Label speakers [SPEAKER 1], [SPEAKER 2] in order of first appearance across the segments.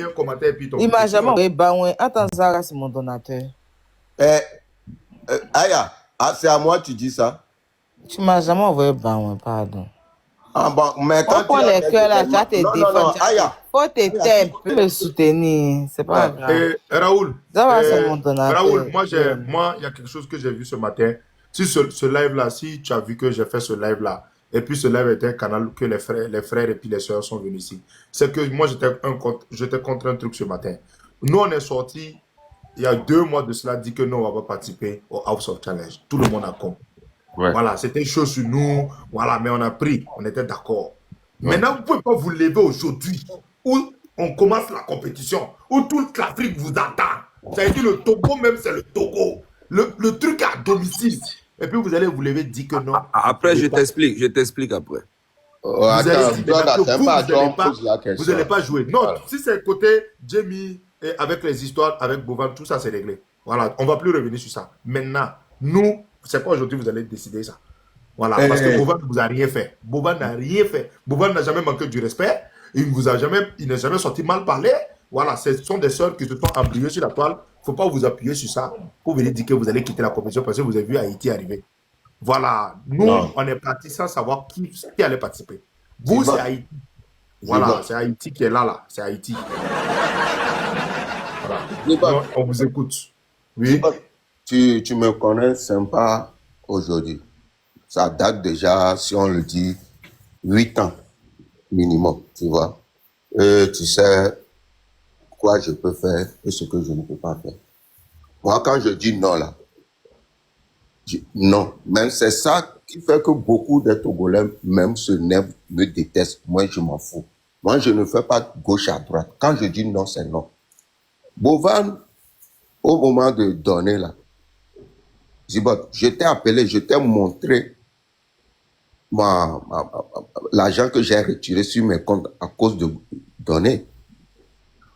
[SPEAKER 1] un commentaire puis ton.
[SPEAKER 2] Il m'a jamais envoyé Baouin. Attends, Zara, c'est mon donateur.
[SPEAKER 3] Aya, c'est à moi tu dis ça.
[SPEAKER 2] Tu m'as jamais envoyé Baouin, pardon.
[SPEAKER 3] Ah bon, mais quand
[SPEAKER 2] on prend les cœurs là, tu vas te défendre.
[SPEAKER 3] Aya.
[SPEAKER 2] Faut te taire, me soutenir. C'est pas grave.
[SPEAKER 1] Raoul,
[SPEAKER 2] Zara, c'est mon donateur.
[SPEAKER 1] Raoul, moi, il y a quelque chose que j'ai vu ce matin. Si ce live-là, si tu as vu que j'ai fait ce live-là, et puis ce live était un canal que les frères et puis les sœurs sont venus ici, c'est que moi, j'étais contre un truc ce matin. Nous, on est sortis, il y a 2 mois de cela, dit que nous, on va pas participer au House of Challenge. Tout le monde a compris. Ouais. Voilà, c'était chaud sur nous, voilà, mais on a pris, on était d'accord. Ouais. Maintenant, vous ne pouvez pas vous lever aujourd'hui, où on commence la compétition, où toute l'Afrique vous attend. Ça a été le Togo, même c'est le Togo. Le truc à domicile. Et puis vous allez vous lever, dire que non.
[SPEAKER 4] Après, je t'explique après.
[SPEAKER 1] Vous n'allez pas jouer. Non, voilà. Si c'est côté Jamie, et avec les histoires, avec Bovan, tout ça c'est réglé. Voilà, on ne va plus revenir sur ça. Maintenant, nous, c'est pas aujourd'hui que vous allez décider ça. Voilà, parce que Bovan ne vous a rien fait. Bovan n'a rien fait. Bovan n'a jamais manqué du respect. Il n'est jamais sorti mal parlé. Voilà, ce sont des sœurs qui se sont embrouillées sur la toile. Il ne faut pas vous appuyer sur ça pour venir dire que vous allez quitter la compétition parce que vous avez vu Haïti arriver. Voilà, nous, on est parti sans savoir qui allait participer. Vous, c'est Haïti. Voilà, c'est Haïti qui est là. C'est Haïti. Voilà. On vous écoute. Oui.
[SPEAKER 3] Tu me connais sympa aujourd'hui. Ça date déjà, si on le dit, 8 ans minimum, tu vois. Tu sais quoi je peux faire et ce que je ne peux pas faire. Moi, quand je dis non, là, non. Même c'est ça qui fait que beaucoup de Togolais, même se nervent, me détestent. Moi, je m'en fous. Moi, je ne fais pas gauche à droite. Quand je dis non, c'est non. Bovan, au moment de donner, là, je t'ai appelé, je t'ai montré l'argent que j'ai retiré sur mes comptes à cause de donner.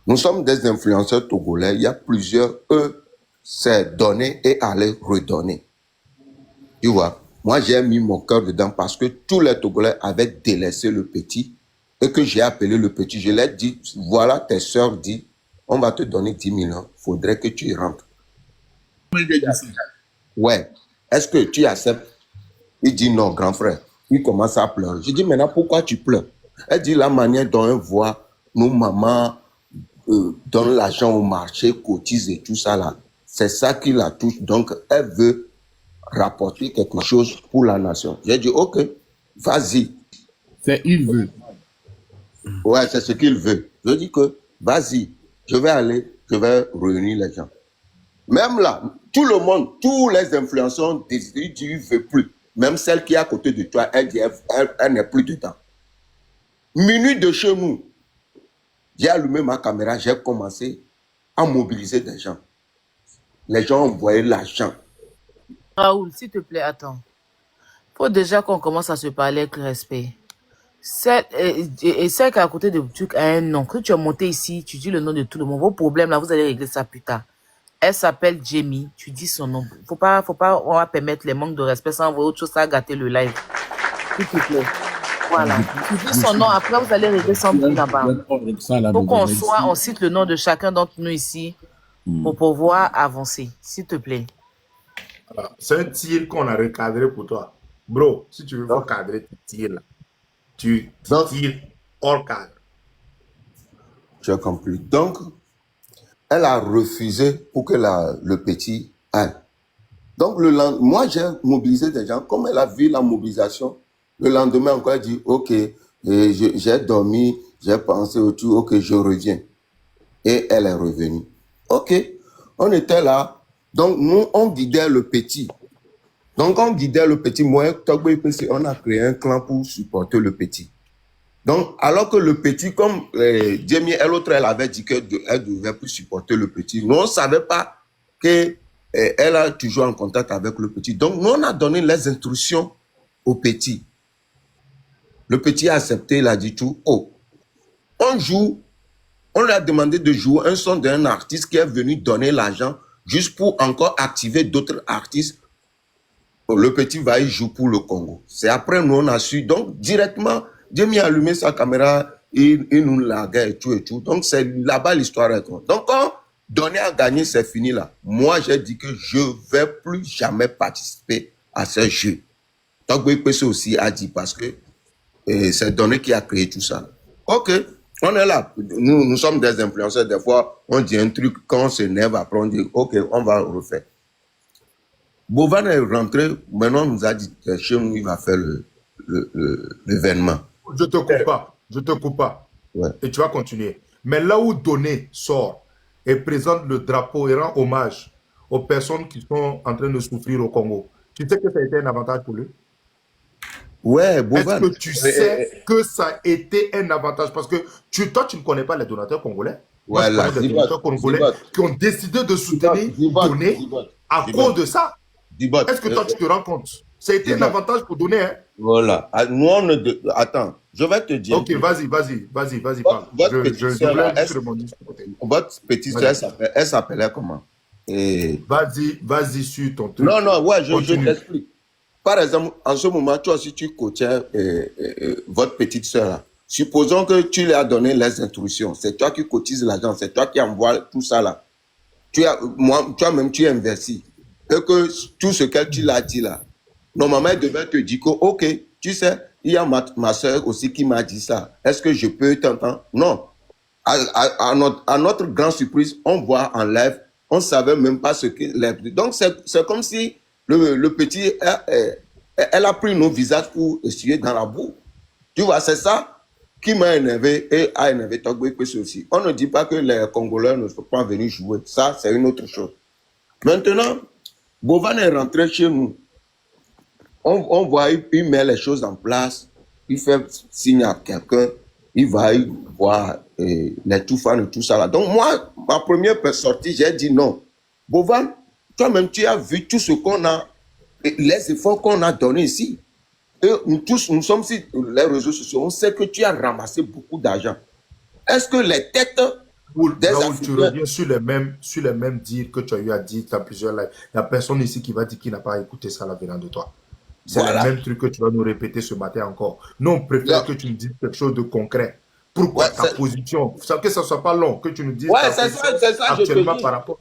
[SPEAKER 3] Nous sommes des influenceurs togolais. Il y a plusieurs, eux, c'est donner et aller redonner. Tu vois, moi j'ai mis mon cœur dedans parce que tous les Togolais avaient délaissé le petit et que j'ai appelé le petit. Je lui ai dit, voilà, tes soeurs disent, on va te donner 10 millions, il faudrait que tu y rentres. Ouais, est-ce que tu acceptes? Il dit non, grand frère. Il commence à pleurer. Je dis, maintenant, pourquoi tu pleures? Elle dit, la manière dont on voit nos mamans donnent l'argent au marché, cotisent et tout ça là, c'est ça qui la touche. Donc, elle veut rapporter quelque chose pour la nation. J'ai dit, ok, vas-y.
[SPEAKER 5] C'est il veut.
[SPEAKER 3] Ouais, c'est ce qu'il veut. Je dis que, vas-y, je vais aller, je vais réunir les gens. Même là, tout le monde, tous les influenceurs ont décidé, ils disent, il ne veut plus. Même celle qui est à côté de toi, elle dit, elle n'est plus dedans. Minuit de chez nous, j'ai allumé ma caméra, j'ai commencé à mobiliser des gens. Les gens ont envoyé l'argent.
[SPEAKER 2] Raoul, s'il te plaît, attends. Il faut déjà qu'on commence à se parler avec respect. Celle qui est à côté de truc a un nom. Quand tu es monté ici, tu dis le nom de tout le monde. Vos problèmes là, vous allez régler ça plus tard. Elle s'appelle Jamie, tu dis son nom. Faut pas, on va permettre les manques de respect sans avoir autre chose à gâter le live. S'il te plaît. Voilà. Tu dis son nom, après vous allez régler son bruit là-bas. Faut on cite le nom de chacun d'entre nous ici pour pouvoir avancer. S'il te plaît.
[SPEAKER 1] Voilà. C'est un tir qu'on a recadré pour toi. Bro, si tu veux recadrer tes tirs là, tu tires hors cadre.
[SPEAKER 3] Tu as compris. Donc, elle a refusé pour que le petit aille. Donc, moi, j'ai mobilisé des gens. Comme elle a vu la mobilisation, le lendemain encore, elle dit, ok, j'ai dormi, j'ai pensé au tout, ok, je reviens. Et elle est revenue. Ok, on était là. Donc, nous, on guidait le petit. Donc, on guidait le petit. Moi, Togbo IPC, on a créé un clan pour supporter le petit. Donc, alors que le petit, comme Jamie, l'autre, elle avait dit qu'elle ne devait plus supporter le petit. Nous, on ne savait pas qu'elle a toujours en contact avec le petit. Donc, nous, on a donné les instructions au petit. Le petit a accepté, il a dit tout. Oh, on joue. On lui a demandé de jouer un son d'un artiste qui est venu donner l'argent juste pour encore activer d'autres artistes. Le petit va y jouer pour le Congo. C'est après nous, on a su. Donc, directement, Jamie a allumé sa caméra. il nous larguait et tout et tout. Donc, c'est là-bas l'histoire est grande. Donc, quand donner à gagner, c'est fini là. Moi, j'ai dit que je ne vais plus jamais participer à ce jeu. Donc, BPC aussi a dit parce que c'est Donné qui a créé tout ça. Ok, on est là. Nous sommes des influenceurs. Des fois, on dit un truc, quand on s'énerve, après on dit, ok, on va refaire. Bovan est rentré, maintenant on nous a dit, chez nous, il va faire l'événement.
[SPEAKER 1] Je te coupe pas. Je te coupe pas.
[SPEAKER 3] Ouais.
[SPEAKER 1] Et tu vas continuer. Mais là où Donné sort et présente le drapeau et rend hommage aux personnes qui sont en train de souffrir au Congo, tu sais que ça a été un avantage pour lui?
[SPEAKER 3] Ouais, Bovan.
[SPEAKER 1] Est-ce que tu sais que ça a été un avantage? Parce que toi, tu ne connais pas les donateurs congolais. Moi, je connais des donateurs congolais qui ont décidé de soutenir Donné à cause de ça. Est-ce que toi, tu te rends compte? Ça a été un avantage pour Donné. Hein?
[SPEAKER 3] Voilà. Nous, attends, je vais te dire.
[SPEAKER 1] Ok, vas-y, parle.
[SPEAKER 3] Votre petite
[SPEAKER 1] Vas-y.
[SPEAKER 3] sœur, elle s'appelait comment?
[SPEAKER 1] Vas-y sur ton truc.
[SPEAKER 3] Non, ouais, je t'explique. Par exemple, en ce moment, toi aussi, tu coachais votre petite sœur là. Supposons que tu lui as donné les instructions. C'est toi qui cotises l'argent, c'est toi qui envoies tout ça là. Toi-même, tu investis. Et que tout ce qu'elle tu l'as dit là, normalement, elle devait te dire que, ok, tu sais, il y a ma soeur aussi qui m'a dit ça. Est-ce que je peux t'entendre? Non. À notre grande surprise, on voit en live, on ne savait même pas ce que... Donc, c'est comme si le petit, elle a pris nos visages pour essuyer dans la boue. Tu vois, c'est ça qui m'a énervé et a énervé Togbo aussi. On ne dit pas que les Congolais ne sont pas venus jouer. Ça, c'est une autre chose. Maintenant, Bovan est rentré chez nous. On voit, il met les choses en place. Il fait signe à quelqu'un. Il va voir les tout fans et tout ça là. Donc, moi, ma première sortie, j'ai dit non. Bovan, toi-même, tu as vu tout ce qu'on a, les efforts qu'on a donnés ici. Et nous tous, nous sommes sur les réseaux sociaux, on sait que tu as ramassé beaucoup d'argent. Est-ce que les têtes des
[SPEAKER 1] Raoul, tu reviens sur les mêmes dires que tu as eu à dire dans plusieurs lives. Il n'y a personne ici qui va dire qu'il n'a pas écouté ça là venant de toi. C'est
[SPEAKER 3] Voilà.
[SPEAKER 1] le même truc que tu vas nous répéter ce matin encore. Nous, on préfère que tu nous dises quelque chose de concret. Pourquoi ta position, que ça ne soit pas long, que tu nous dises
[SPEAKER 3] c'est ça,
[SPEAKER 1] actuellement par rapport.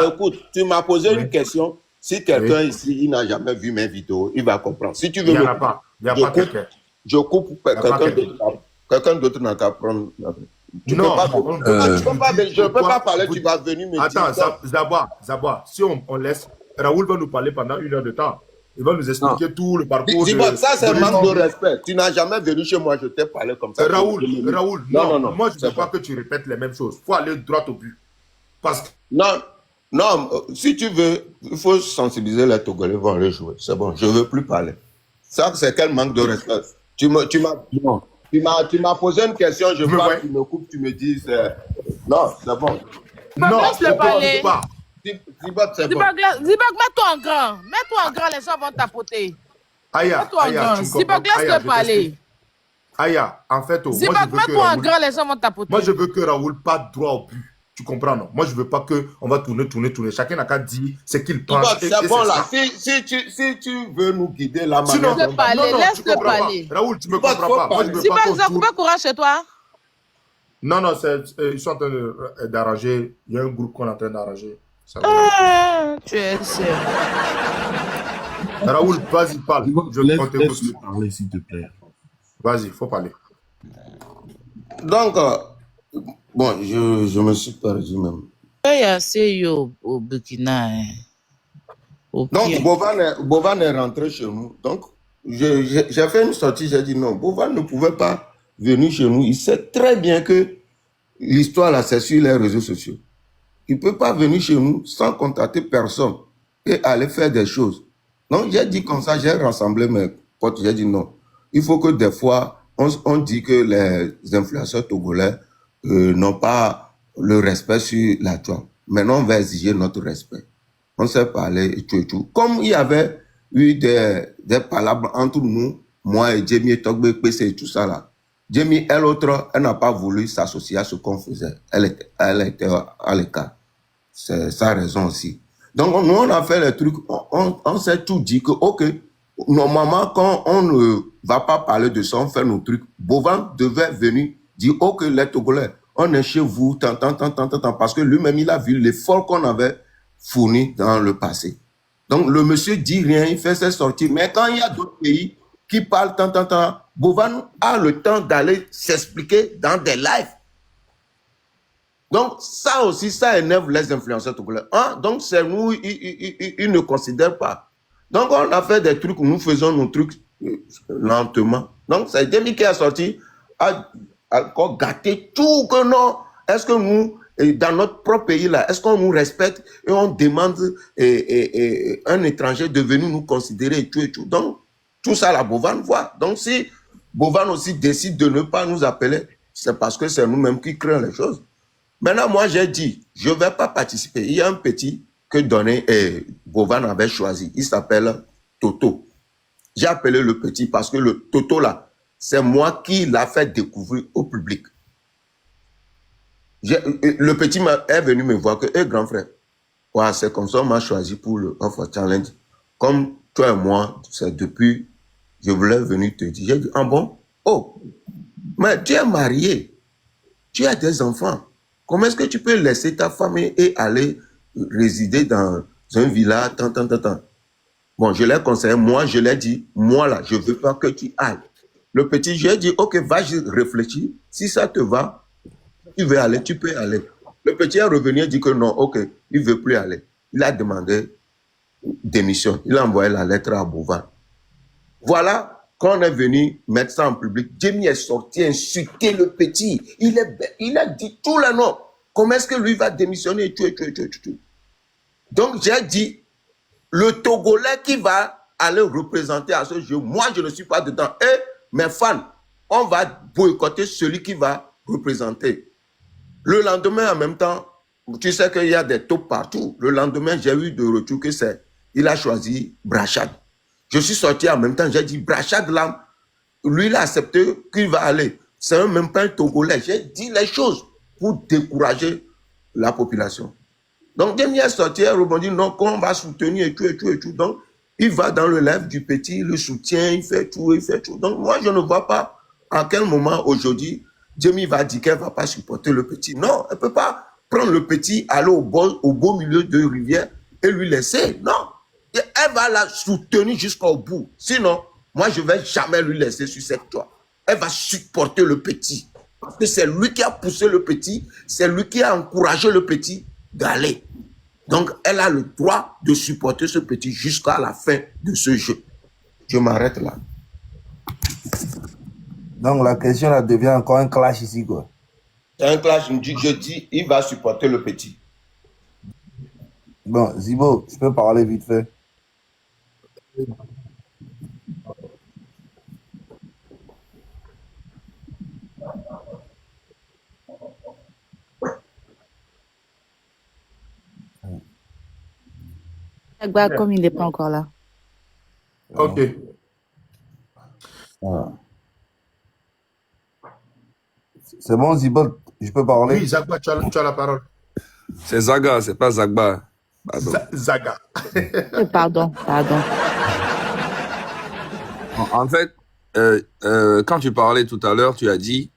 [SPEAKER 3] Écoute, tu m'as posé une question. Si quelqu'un ici, il n'a jamais vu mes vidéos, il va comprendre. Si tu veux,
[SPEAKER 1] il n'y en a pas. Il n'y a pas quelqu'un.
[SPEAKER 3] Je coupe quelqu'un d'autre n'a qu'à prendre. Je ne peux pas parler, tu vas venir me dire.
[SPEAKER 1] Attends, Zabwa, si on laisse, Raoul va nous parler pendant 1 heure de temps. Il va nous expliquer tout le parcours.
[SPEAKER 3] Ça, c'est un manque de respect. Tu n'as jamais venu chez moi, je t'ai parlé comme ça.
[SPEAKER 1] Raoul, non. Moi, je ne veux pas que tu répètes les mêmes choses. Il faut aller droit au but. Parce que...
[SPEAKER 3] Non, si tu veux, il faut sensibiliser les Togolais, vont aller jouer. C'est bon, je ne veux plus parler. Ça, c'est quel manque de respect. Tu m'as posé une question, je parle, tu me coupes, tu me dis... Non, c'est bon.
[SPEAKER 2] Non, laisse-le parler.
[SPEAKER 3] Zibak, c'est bon.
[SPEAKER 2] Zibak, mets-toi en grand. Mets-toi en grand, les gens vont tapoter.
[SPEAKER 1] Aya,
[SPEAKER 2] Zibak, laisse-le parler.
[SPEAKER 1] Aya, en fait,
[SPEAKER 2] Zibak, mets-toi en grand, les gens vont tapoter.
[SPEAKER 1] Moi, je veux que Raoul parte droit au but. Tu comprends, non? Moi, je ne veux pas qu'on va tourner. Chacun n'a qu'à dire ce qu'il pense.
[SPEAKER 3] C'est bon, là. Si tu veux nous guider la manière...
[SPEAKER 2] Laisse-le parler, laisse-le parler.
[SPEAKER 1] Raoul, tu ne me comprends pas. Moi, je veux pas qu'on
[SPEAKER 2] tourne. Zibak, courage chez toi.
[SPEAKER 1] Non, ils sont en train d'arranger. Il y a un groupe qu'on est en train d'arranger.
[SPEAKER 2] Tu es sérieux.
[SPEAKER 1] Raoul, vas-y, parle.
[SPEAKER 5] Laisse-le parler, s'il te plaît.
[SPEAKER 1] Vas-y, il faut parler.
[SPEAKER 3] Donc... Bon, je me suis perdu même.
[SPEAKER 2] Il y a assez au Burkina.
[SPEAKER 3] Donc, Bovan est rentré chez nous. Donc, j'ai fait une sortie, j'ai dit non, Bovan ne pouvait pas venir chez nous. Il sait très bien que l'histoire là, c'est sur les réseaux sociaux. Il ne peut pas venir chez nous sans contacter personne et aller faire des choses. Donc, j'ai dit comme ça, j'ai rassemblé mes potes, j'ai dit non. Il faut que des fois, on dit que les influenceurs togolais n'ont pas le respect sur la toile. Maintenant, on va exiger notre respect. On s'est parlé et tout. Comme il y avait eu des palabres entre nous, moi et Jamie et Togbe, PC et tout ça là. Jamie, elle n'a pas voulu s'associer à ce qu'on faisait. Elle était à l'écart. C'est sa raison aussi. Donc, nous, on a fait les trucs, on s'est tout dit que, ok, normalement, quand on ne va pas parler de ça, on fait nos trucs. Bovan devait venir dit, ok, les Togolais, on est chez vous, tant, parce que lui-même, il a vu l'effort qu'on avait fourni dans le passé. Donc, le monsieur dit rien, il fait ses sorties. Mais quand il y a d'autres pays qui parlent tant, Bovan a le temps d'aller s'expliquer dans des lives. Donc, ça aussi, ça énerve les influenceurs togolais. Hein? Donc, c'est nous, ils ne considèrent pas. Donc, on a fait des trucs, nous faisons nos trucs lentement. Donc, c'est Demi qui a sorti, a encore gâté tout que non. Est-ce que nous, dans notre propre pays là, est-ce qu'on nous respecte et on demande un étranger de venir nous considérer et tout. Donc, tout ça, la Bovan voit. Donc, si Bovan aussi décide de ne pas nous appeler, c'est parce que c'est nous-mêmes qui créons les choses. Maintenant, moi, j'ai dit, je ne vais pas participer. Il y a un petit que Donné et Bovan avait choisi. Il s'appelle Toto. J'ai appelé le petit parce que le Toto, là, c'est moi qui l'a fait découvrir au public. Le petit est venu me voir que, grand frère, ouais, c'est comme ça, on m'a choisi pour le Offer Challenge. Comme toi et moi, c'est depuis, je voulais venir te dire. J'ai dit, ah bon? Oh, mais tu es marié. Tu as des enfants. Comment est-ce que tu peux laisser ta famille et aller résider dans un village, tant. Bon, je l'ai conseillé, moi, je l'ai dit, moi là, je ne veux pas que tu ailles. Le petit, j'ai dit, ok, va réfléchir. Si ça te va, tu veux aller, tu peux aller. Le petit est revenu et dit que non, ok, il ne veut plus aller. Il a demandé démission. Il a envoyé la lettre à Bovan. Voilà. Quand on est venu mettre ça en public, Jamie est sorti insulter le petit. Il a dit tout le nom. Comment est-ce que lui va démissionner et tout. Donc j'ai dit, le Togolais qui va aller représenter à ce jeu, moi je ne suis pas dedans. Et mes fans, on va boycotter celui qui va représenter. Le lendemain, en même temps, tu sais qu'il y a des taupes partout. Le lendemain, j'ai eu de retour que il a choisi Brachad. Je suis sorti en même temps, j'ai dit, Brachad là, lui, il a accepté qu'il va aller. C'est même pas un Togolais. J'ai dit les choses pour décourager la population. Donc, Demi est sorti, il a rebondi, non, qu'on va soutenir et tout. Donc, il va dans le live du petit, il le soutient, il fait tout. Donc, moi, je ne vois pas à quel moment aujourd'hui, Demi va dire qu'elle ne va pas supporter le petit. Non, elle ne peut pas prendre le petit, aller au beau milieu de rivière et lui laisser. Non. Et elle va la soutenir jusqu'au bout. Sinon, moi, je ne vais jamais lui laisser sur cette toile. Elle va supporter le petit. Parce que c'est lui qui a poussé le petit, c'est lui qui a encouragé le petit d'aller. Donc, elle a le droit de supporter ce petit jusqu'à la fin de ce jeu. Je m'arrête là.
[SPEAKER 6] Donc, la question là devient encore un clash ici, quoi.
[SPEAKER 3] C'est un clash, je dis, il va supporter le petit.
[SPEAKER 6] Bon, Zibo, je peux parler vite fait.
[SPEAKER 2] Agba, comme il n'est pas encore là.
[SPEAKER 1] Ok.
[SPEAKER 6] Voilà. C'est bon, Zibo, je peux parler?
[SPEAKER 1] Oui, Zagba, tu as la parole.
[SPEAKER 4] C'est Zaga, c'est pas Zagba. Pardon.
[SPEAKER 1] Zaga.
[SPEAKER 2] Pardon.
[SPEAKER 4] En fait, quand tu parlais tout à l'heure, tu as dit,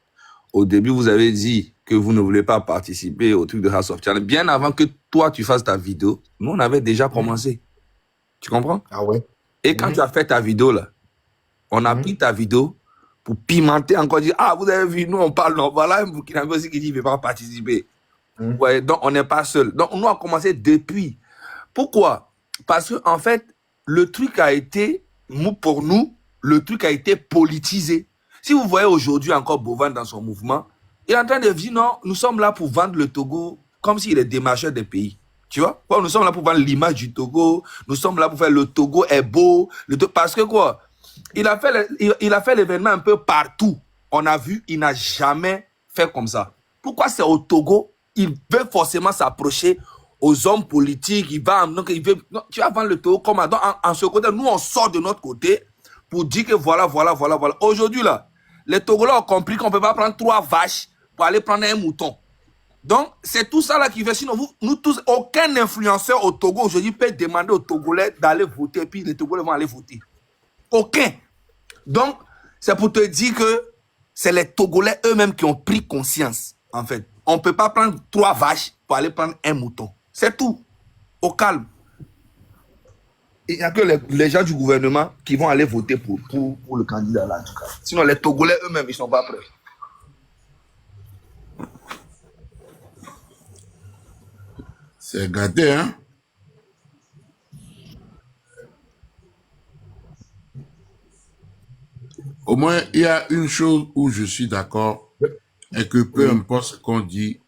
[SPEAKER 4] au début, vous avez dit que vous ne voulez pas participer au truc de House of Challenge. Bien avant que toi, tu fasses ta vidéo, nous, on avait déjà commencé. Tu comprends?
[SPEAKER 1] Ah ouais.
[SPEAKER 4] Et quand tu as fait ta vidéo, là, on a pris ta vidéo pour pimenter encore, dire, ah, vous avez vu, nous, on parle, non, voilà un Burkinabé aussi qui dit, il ne veut pas participer. Ouais, donc, on n'est pas seul. Donc, nous, on a commencé depuis. Pourquoi? Parce que, en fait, le truc a été, pour nous, le truc a été politisé. Si vous voyez aujourd'hui encore Bovan dans son mouvement, il est en train de dire, non, nous sommes là pour vendre le Togo comme s'il est démarcheur des pays. Tu vois? Nous sommes là pour vendre l'image du Togo. Nous sommes là pour faire le Togo est beau. Parce que quoi? Il a fait l'événement un peu partout. On a vu, il n'a jamais fait comme ça. Pourquoi c'est au Togo? Il veut forcément s'approcher aux hommes politiques. Tu vas vendre le Togo comme en ce côté. Nous, on sort de notre côté pour dire que voilà. Aujourd'hui, là, les Togolais ont compris qu'on ne peut pas prendre 3 vaches pour aller prendre un mouton. Donc, c'est tout ça là qui fait. Sinon, nous tous, aucun influenceur au Togo aujourd'hui peut demander aux Togolais d'aller voter, puis les Togolais vont aller voter. Aucun. Donc, c'est pour te dire que c'est les Togolais eux-mêmes qui ont pris conscience, en fait. On ne peut pas prendre 3 vaches pour aller prendre un mouton. C'est tout. Au calme. Il n'y a que les gens du gouvernement qui vont aller voter pour le candidat là, en tout cas. Sinon, les Togolais eux-mêmes, ils ne sont pas prêts.
[SPEAKER 5] C'est gâté, hein? Au moins, il y a une chose où je suis d'accord, et que peu importe ce qu'on dit,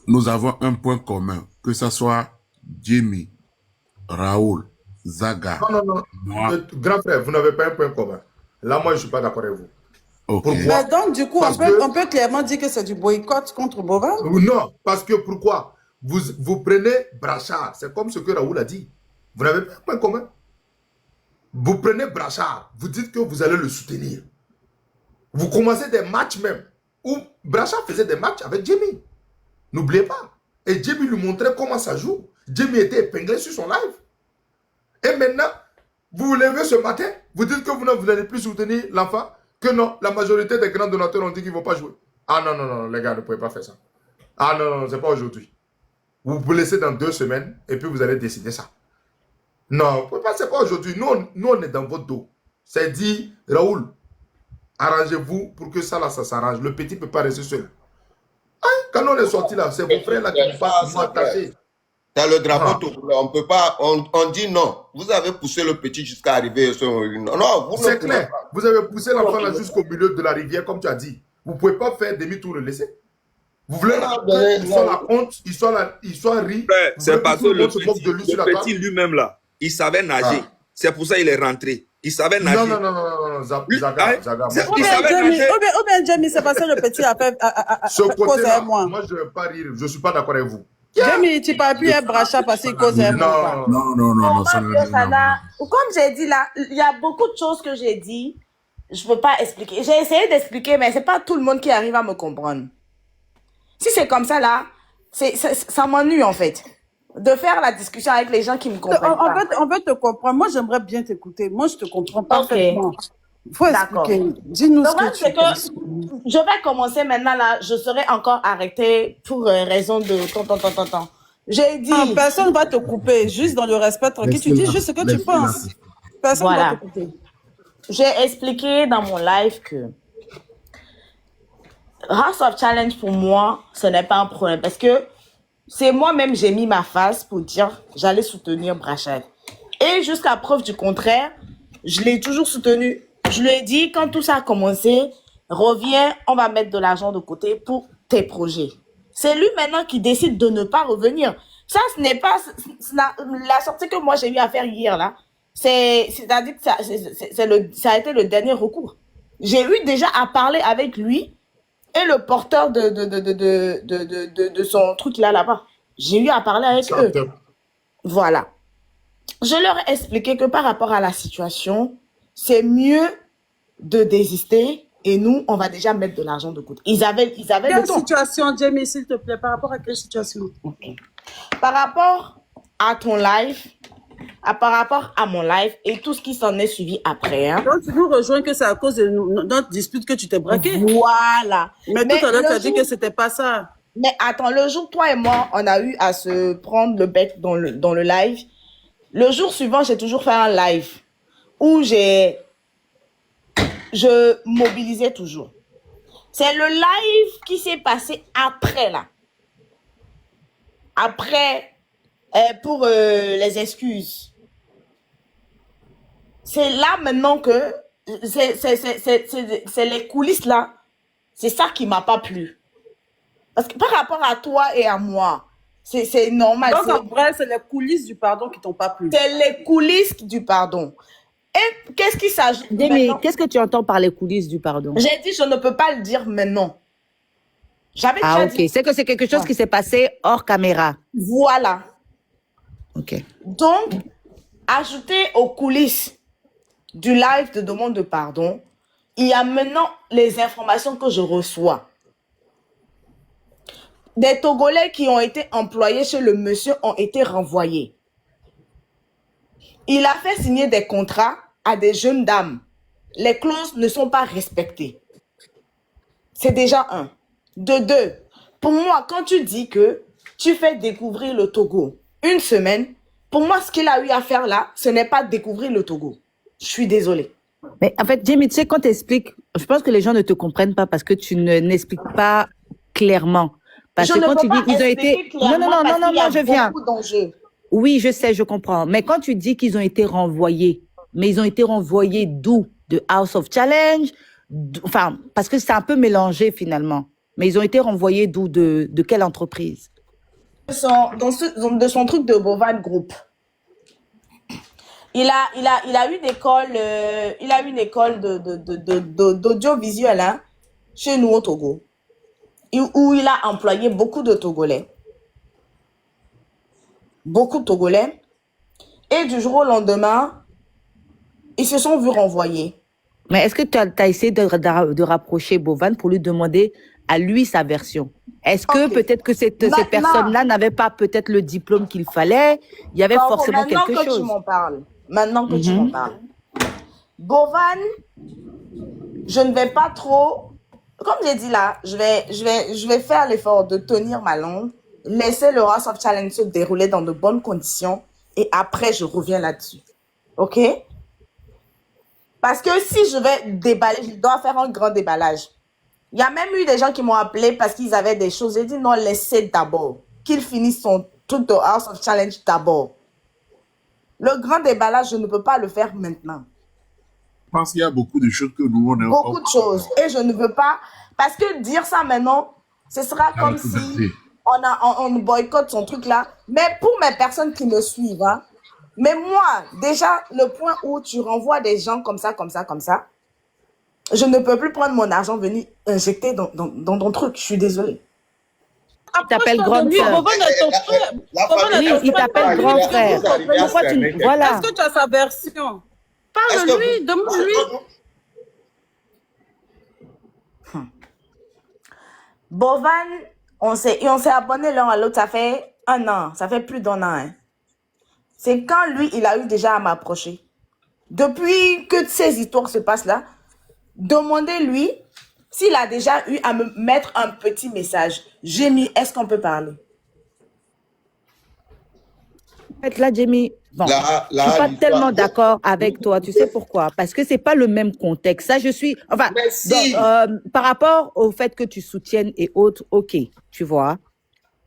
[SPEAKER 5] nous avons un point commun, que ce soit Jimmy, Raoul, Zaga,
[SPEAKER 1] Non, non, non.
[SPEAKER 5] moi.
[SPEAKER 1] Grand frère, vous n'avez pas un point commun. Là, moi, je ne suis pas d'accord avec vous.
[SPEAKER 5] Ok.
[SPEAKER 1] Pourquoi?
[SPEAKER 7] Mais donc, du coup,
[SPEAKER 1] Parce que...
[SPEAKER 7] on peut clairement dire que c'est du boycott contre Boba.
[SPEAKER 1] Non, parce que pourquoi? Vous prenez Brachard, c'est comme ce que Raoul a dit. Vous n'avez pas un point commun. Vous prenez Brachard, vous dites que vous allez le soutenir. Vous commencez des matchs même, où Brachard faisait des matchs avec Jimmy. N'oubliez pas. Et Jimmy lui montrait comment ça joue. Jimmy était épinglé sur son live. Et maintenant, vous vous levez ce matin, vous dites que vous n'allez plus soutenir l'enfant, que non, la majorité des grands donateurs ont dit qu'ils ne vont pas jouer. Ah non, non, non, les gars, ne pouvez pas faire ça. Ah non, non, c'est pas aujourd'hui. Vous vous laissez dans 2 semaines et puis vous allez décider ça. Non, c'est pas aujourd'hui. Nous, on est dans votre dos. C'est dit, Raoul, arrangez-vous pour que ça, là, ça s'arrange. Le petit ne peut pas rester seul. Ah, quand on est sorti là, c'est vos frères là qui m'ont attaché.
[SPEAKER 3] T'as le drapeau togolais, on peut pas, on dit non. Vous avez poussé le petit jusqu'à arriver sur non, non, vous
[SPEAKER 1] c'est clair. Vous avez poussé l'enfant là jusqu'au milieu de la rivière, comme tu as dit. Vous ne pouvez pas faire demi-tour le laisser. Vous voulez qu'ils soient la honte, ils soient ri.
[SPEAKER 4] C'est parce que le
[SPEAKER 1] petit
[SPEAKER 4] petit lui-même là, il savait nager. Ah. C'est pour ça qu'il est rentré. Il savait nager.
[SPEAKER 1] Non, non, non, non, non, Zaga.
[SPEAKER 7] Ou bien Jamie, c'est parce que le petit a fait cause avec moi.
[SPEAKER 1] Moi, je ne vais pas rire. Je ne suis pas d'accord avec vous.
[SPEAKER 7] Jamie, tu ne parles plus à Bracha parce qu'il cause avec moi.
[SPEAKER 5] Non,
[SPEAKER 8] Comme j'ai dit là, il y a beaucoup de choses que j'ai dit. Je ne peux pas expliquer. J'ai essayé d'expliquer, mais ce n'est pas tout le monde qui arrive à me comprendre. Si c'est comme ça là, ça m'ennuie en fait. De faire la discussion avec les gens qui me comprennent pas.
[SPEAKER 7] On veut te comprendre. Moi, j'aimerais bien t'écouter. Moi, je te comprends parfaitement. Il faut expliquer. Dis-nous ce que tu penses.
[SPEAKER 8] Je vais commencer maintenant là. Je serai encore arrêtée pour raison de temps. J'ai dit...
[SPEAKER 7] Non, personne ne va te couper. Juste dans le respect tranquille. Tu dis juste ce que tu penses. Personne ne va te couper.
[SPEAKER 8] J'ai expliqué dans mon live que House of Challenge, pour moi, ce n'est pas un problème. Parce que c'est moi-même, j'ai mis ma face pour dire j'allais soutenir Brachad. Et jusqu'à preuve du contraire, je l'ai toujours soutenu. Je lui ai dit, quand tout ça a commencé, reviens, on va mettre de l'argent de côté pour tes projets. C'est lui maintenant qui décide de ne pas revenir. Ça, ce n'est pas la sortie que moi j'ai eu à faire hier là. C'est-à-dire que ça a été le dernier recours. J'ai eu déjà à parler avec lui et le porteur de son truc là-bas. J'ai eu à parler avec eux. Voilà. Je leur ai expliqué que par rapport à la situation, c'est mieux de désister et nous, on va déjà mettre de l'argent de côté. Ils avaient
[SPEAKER 7] quelle
[SPEAKER 8] le temps.
[SPEAKER 7] Situation, Jamie, s'il te plaît? Par rapport à quelle situation?
[SPEAKER 8] Okay. Par rapport à ton live, par rapport à mon live et tout ce qui s'en est suivi après. Hein.
[SPEAKER 7] Donc, tu nous rejoins que c'est à cause de notre dispute que tu t'es braqué.
[SPEAKER 8] Voilà.
[SPEAKER 7] Mais tout à l'heure, tu as dit que c'était pas ça.
[SPEAKER 8] Mais attends, le jour, toi et moi, on a eu à se prendre le bec dans le live. Le jour suivant, j'ai toujours fait un live où je mobilisais toujours. C'est le live qui s'est passé après, là. Après, pour les excuses. C'est là maintenant que c'est les coulisses, là. C'est ça qui m'a pas plu. Parce que par rapport à toi et à moi, c'est normal.
[SPEAKER 7] Donc, en vrai, c'est les coulisses du pardon qui t'ont pas plu.
[SPEAKER 8] C'est les coulisses du pardon. Et qu'est-ce qui s'ajoute?
[SPEAKER 2] Mais qu'est-ce que tu entends par les coulisses du pardon?
[SPEAKER 8] J'ai dit, je ne peux pas le dire maintenant. J'avais déjà dit.
[SPEAKER 2] C'est que c'est quelque chose qui s'est passé hors caméra.
[SPEAKER 8] Voilà.
[SPEAKER 2] Ok.
[SPEAKER 8] Donc, ajouter aux coulisses du live de demande de pardon, il y a maintenant les informations que je reçois. Des Togolais qui ont été employés chez le monsieur ont été renvoyés. Il a fait signer des contrats à des jeunes dames les clauses ne sont pas respectées. C'est déjà un. De deux, pour moi, quand tu dis que tu fais découvrir le Togo une semaine, pour moi, ce qu'il a eu à faire là, ce n'est pas découvrir le Togo. Je suis désolée.
[SPEAKER 2] Mais en fait, Jamie, tu sais, quand tu expliques, je pense que les gens ne te comprennent pas parce que tu n'expliques pas clairement. Parce que quand tu dis ils ont été... Non, je viens. Oui, je sais, je comprends. Mais quand tu dis qu'ils ont été renvoyés, mais ils ont été renvoyés d'où? De House of Challenge? Enfin, parce que c'est un peu mélangé finalement. Mais ils ont été renvoyés d'où? De quelle entreprise?
[SPEAKER 8] De son truc de Bovan Group. Il a eu une école d'audiovisuel hein, chez nous au Togo, où il a employé beaucoup de Togolais. Beaucoup de Togolais. Et du jour au lendemain, ils se sont vus renvoyer.
[SPEAKER 2] Mais est-ce que tu as essayé de rapprocher Bovan pour lui demander à lui sa version? Est-ce que peut-être que ces personnes-là n'avaient pas peut-être le diplôme qu'il fallait? Il y avait forcément quelque chose.
[SPEAKER 8] Maintenant que tu m'en parles. Bovan, je ne vais pas trop... Comme j'ai dit là, je vais faire l'effort de tenir ma langue, laisser le House of Challenge se dérouler dans de bonnes conditions et après, je reviens là-dessus. OK? Parce que si je vais déballer, je dois faire un grand déballage. Il y a même eu des gens qui m'ont appelé parce qu'ils avaient des choses. J'ai dit non, laissez d'abord. Qu'il finisse son truc de House of Challenge d'abord. Le grand déballage, je ne peux pas le faire maintenant.
[SPEAKER 5] Je pense qu'il y a beaucoup de choses que nous, on a...
[SPEAKER 8] Beaucoup de choses. Et je ne veux pas... Parce que dire ça maintenant, ce sera comme si on boycotte son truc là. Mais pour mes personnes qui me suivent, hein, mais moi, déjà, le point où tu renvoies des gens comme ça, je ne peux plus prendre mon argent venir injecter dans ton truc. Je suis désolée.
[SPEAKER 2] Il t'appelle grand frère. Oui, il t'appelle grand frère. Pourquoi tu... Voilà.
[SPEAKER 7] Est-ce que tu as sa version? Parle-lui, demande-lui.
[SPEAKER 8] Bovan, on s'est abonné l'un à l'autre, ça fait un an. Ça fait plus d'un an. Hein. C'est quand lui, il a eu déjà à m'approcher. Depuis que ces histoires se passent là, demandez-lui s'il a déjà eu à me mettre un petit message. J'ai mis, est-ce qu'on peut parler?
[SPEAKER 2] Là, Jamie, bon, je suis pas tellement d'accord avec toi. Tu sais pourquoi? Parce que c'est pas le même contexte. Ça, je suis... Enfin, donc, par rapport au fait que tu soutiennes et autres, ok, tu vois.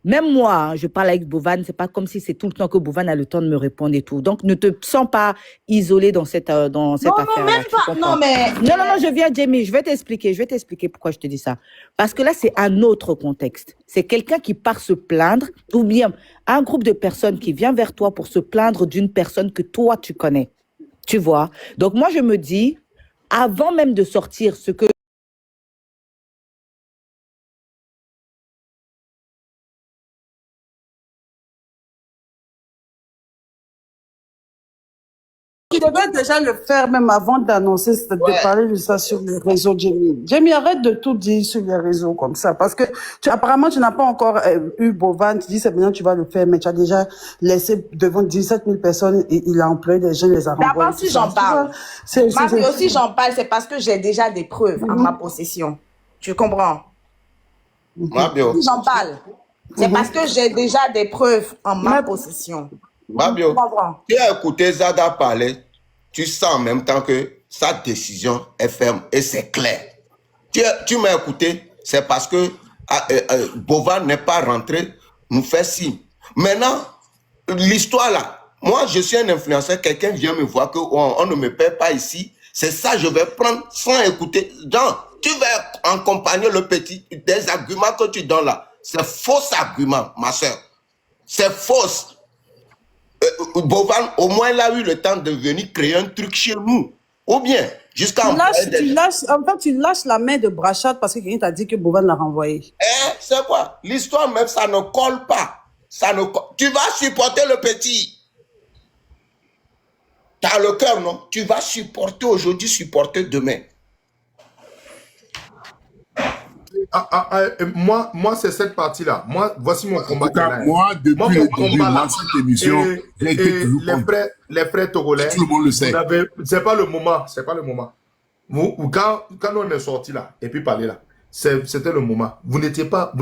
[SPEAKER 2] Même moi, hein, je parle avec Bovan, c'est pas comme si c'est tout le temps que Bovan a le temps de me répondre et tout. Donc, ne te sens pas isolé dans cette affaire.
[SPEAKER 8] Non, même pas. Non, mais...
[SPEAKER 2] Non, je viens, Jamie, je vais t'expliquer pourquoi je te dis ça. Parce que là, c'est un autre contexte. C'est quelqu'un qui part se plaindre, ou bien un groupe de personnes qui vient vers toi pour se plaindre d'une personne que toi, tu connais. Tu vois? Donc, moi, je me dis, avant même de sortir ce que
[SPEAKER 7] Tu devais déjà le faire même avant d'annoncer, de parler de ça sur les réseaux, Jamie. Jamie, arrête de tout dire sur les réseaux comme ça, parce que apparemment, tu n'as pas encore eu Bovan, tu dis c'est maintenant tu vas le faire, mais tu as déjà laissé devant 17 000 personnes et il a employé des gens, les a renvoyés.
[SPEAKER 8] D'abord, si j'en parle, mais aussi j'en parle, c'est parce que j'ai déjà des preuves en ma possession. Tu comprends? Si j'en parle, c'est parce que j'ai déjà des preuves en ma possession.
[SPEAKER 3] Mabio, tu as écouté Zada parler, tu sens en même temps que sa décision est ferme et c'est clair. Tu m'as écouté, c'est parce que Bovan n'est pas rentré, nous fait signe. Maintenant, l'histoire là, moi je suis un influenceur, quelqu'un vient me voir qu'on ne me paie pas ici, c'est ça je vais prendre sans écouter. Genre, tu vas accompagner le petit, des arguments que tu donnes là, c'est faux argument, ma soeur. C'est fausse. Bovan, au moins, il a eu le temps de venir créer un truc chez nous. Ou bien, jusqu'à...
[SPEAKER 7] tu lâches la main de Brachat parce que quelqu'un t'a dit que Bovan l'a renvoyé.
[SPEAKER 3] C'est quoi? L'histoire même, ça ne colle pas. Tu vas supporter le petit. Tu as le cœur, non? Tu vas supporter aujourd'hui, supporter demain.
[SPEAKER 1] Moi c'est cette partie-là. Moi, voici mon combat.
[SPEAKER 5] En tout cas, moi, depuis le début de cette émission,
[SPEAKER 1] les frères togolais,
[SPEAKER 5] tout le monde le sait.
[SPEAKER 1] C'est pas le moment. C'est pas le moment. Quand on est sorti là, et puis parler là, c'était le moment. Vous n'étiez pas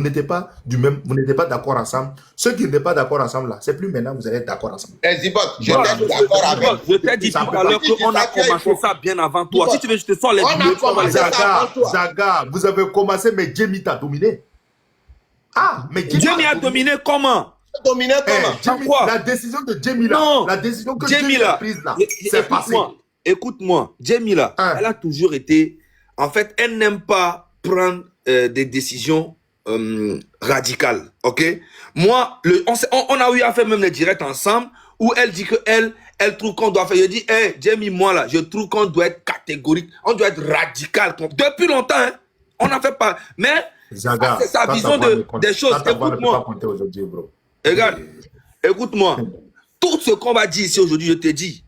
[SPEAKER 1] d'accord ensemble. Ceux qui n'étaient pas d'accord ensemble là, c'est plus maintenant, vous allez être d'accord ensemble.
[SPEAKER 3] Zibot, je
[SPEAKER 1] Voilà.
[SPEAKER 3] t'ai d'accord avec.
[SPEAKER 4] Je t'ai dit tout à l'heure qu'on a commencé ça bien avant toi. Si tu veux, je te sors les
[SPEAKER 3] On a
[SPEAKER 4] vidéos.
[SPEAKER 3] commencé ça avant toi.
[SPEAKER 1] Zaga, vous avez commencé, mais Jamie t'a dominé. Ah, mais
[SPEAKER 4] Jamie a dominé comment?
[SPEAKER 3] Dominé comment?
[SPEAKER 1] Jamie,
[SPEAKER 4] quoi?
[SPEAKER 1] la décision de Jamie là,
[SPEAKER 4] Non.
[SPEAKER 1] la décision que
[SPEAKER 4] Jamie
[SPEAKER 1] Jamie a
[SPEAKER 4] là,
[SPEAKER 1] prise là, c'est passé.
[SPEAKER 4] écoute-moi, Jamie là,
[SPEAKER 1] Hein.
[SPEAKER 4] elle a toujours été, en fait, elle n'aime pas prendre des décisions radicales, ok? Moi, on a eu à faire même les directs ensemble où elle dit que elle trouve qu'on doit faire. Je dis, hey, Jamie, moi là, je trouve qu'on doit être catégorique, on doit être radical. Depuis longtemps, hein, on n'en fait pas. Mais
[SPEAKER 1] Zaga,
[SPEAKER 4] c'est sa
[SPEAKER 1] quand
[SPEAKER 4] vision
[SPEAKER 1] ta voix ne compte-
[SPEAKER 4] des choses.
[SPEAKER 1] quand ta voix ne peut pas
[SPEAKER 4] Écoute-moi.
[SPEAKER 1] compter aujourd'hui, bro.
[SPEAKER 4] Regarde, écoute-moi. Tout ce qu'on va dire ici aujourd'hui, je te dis,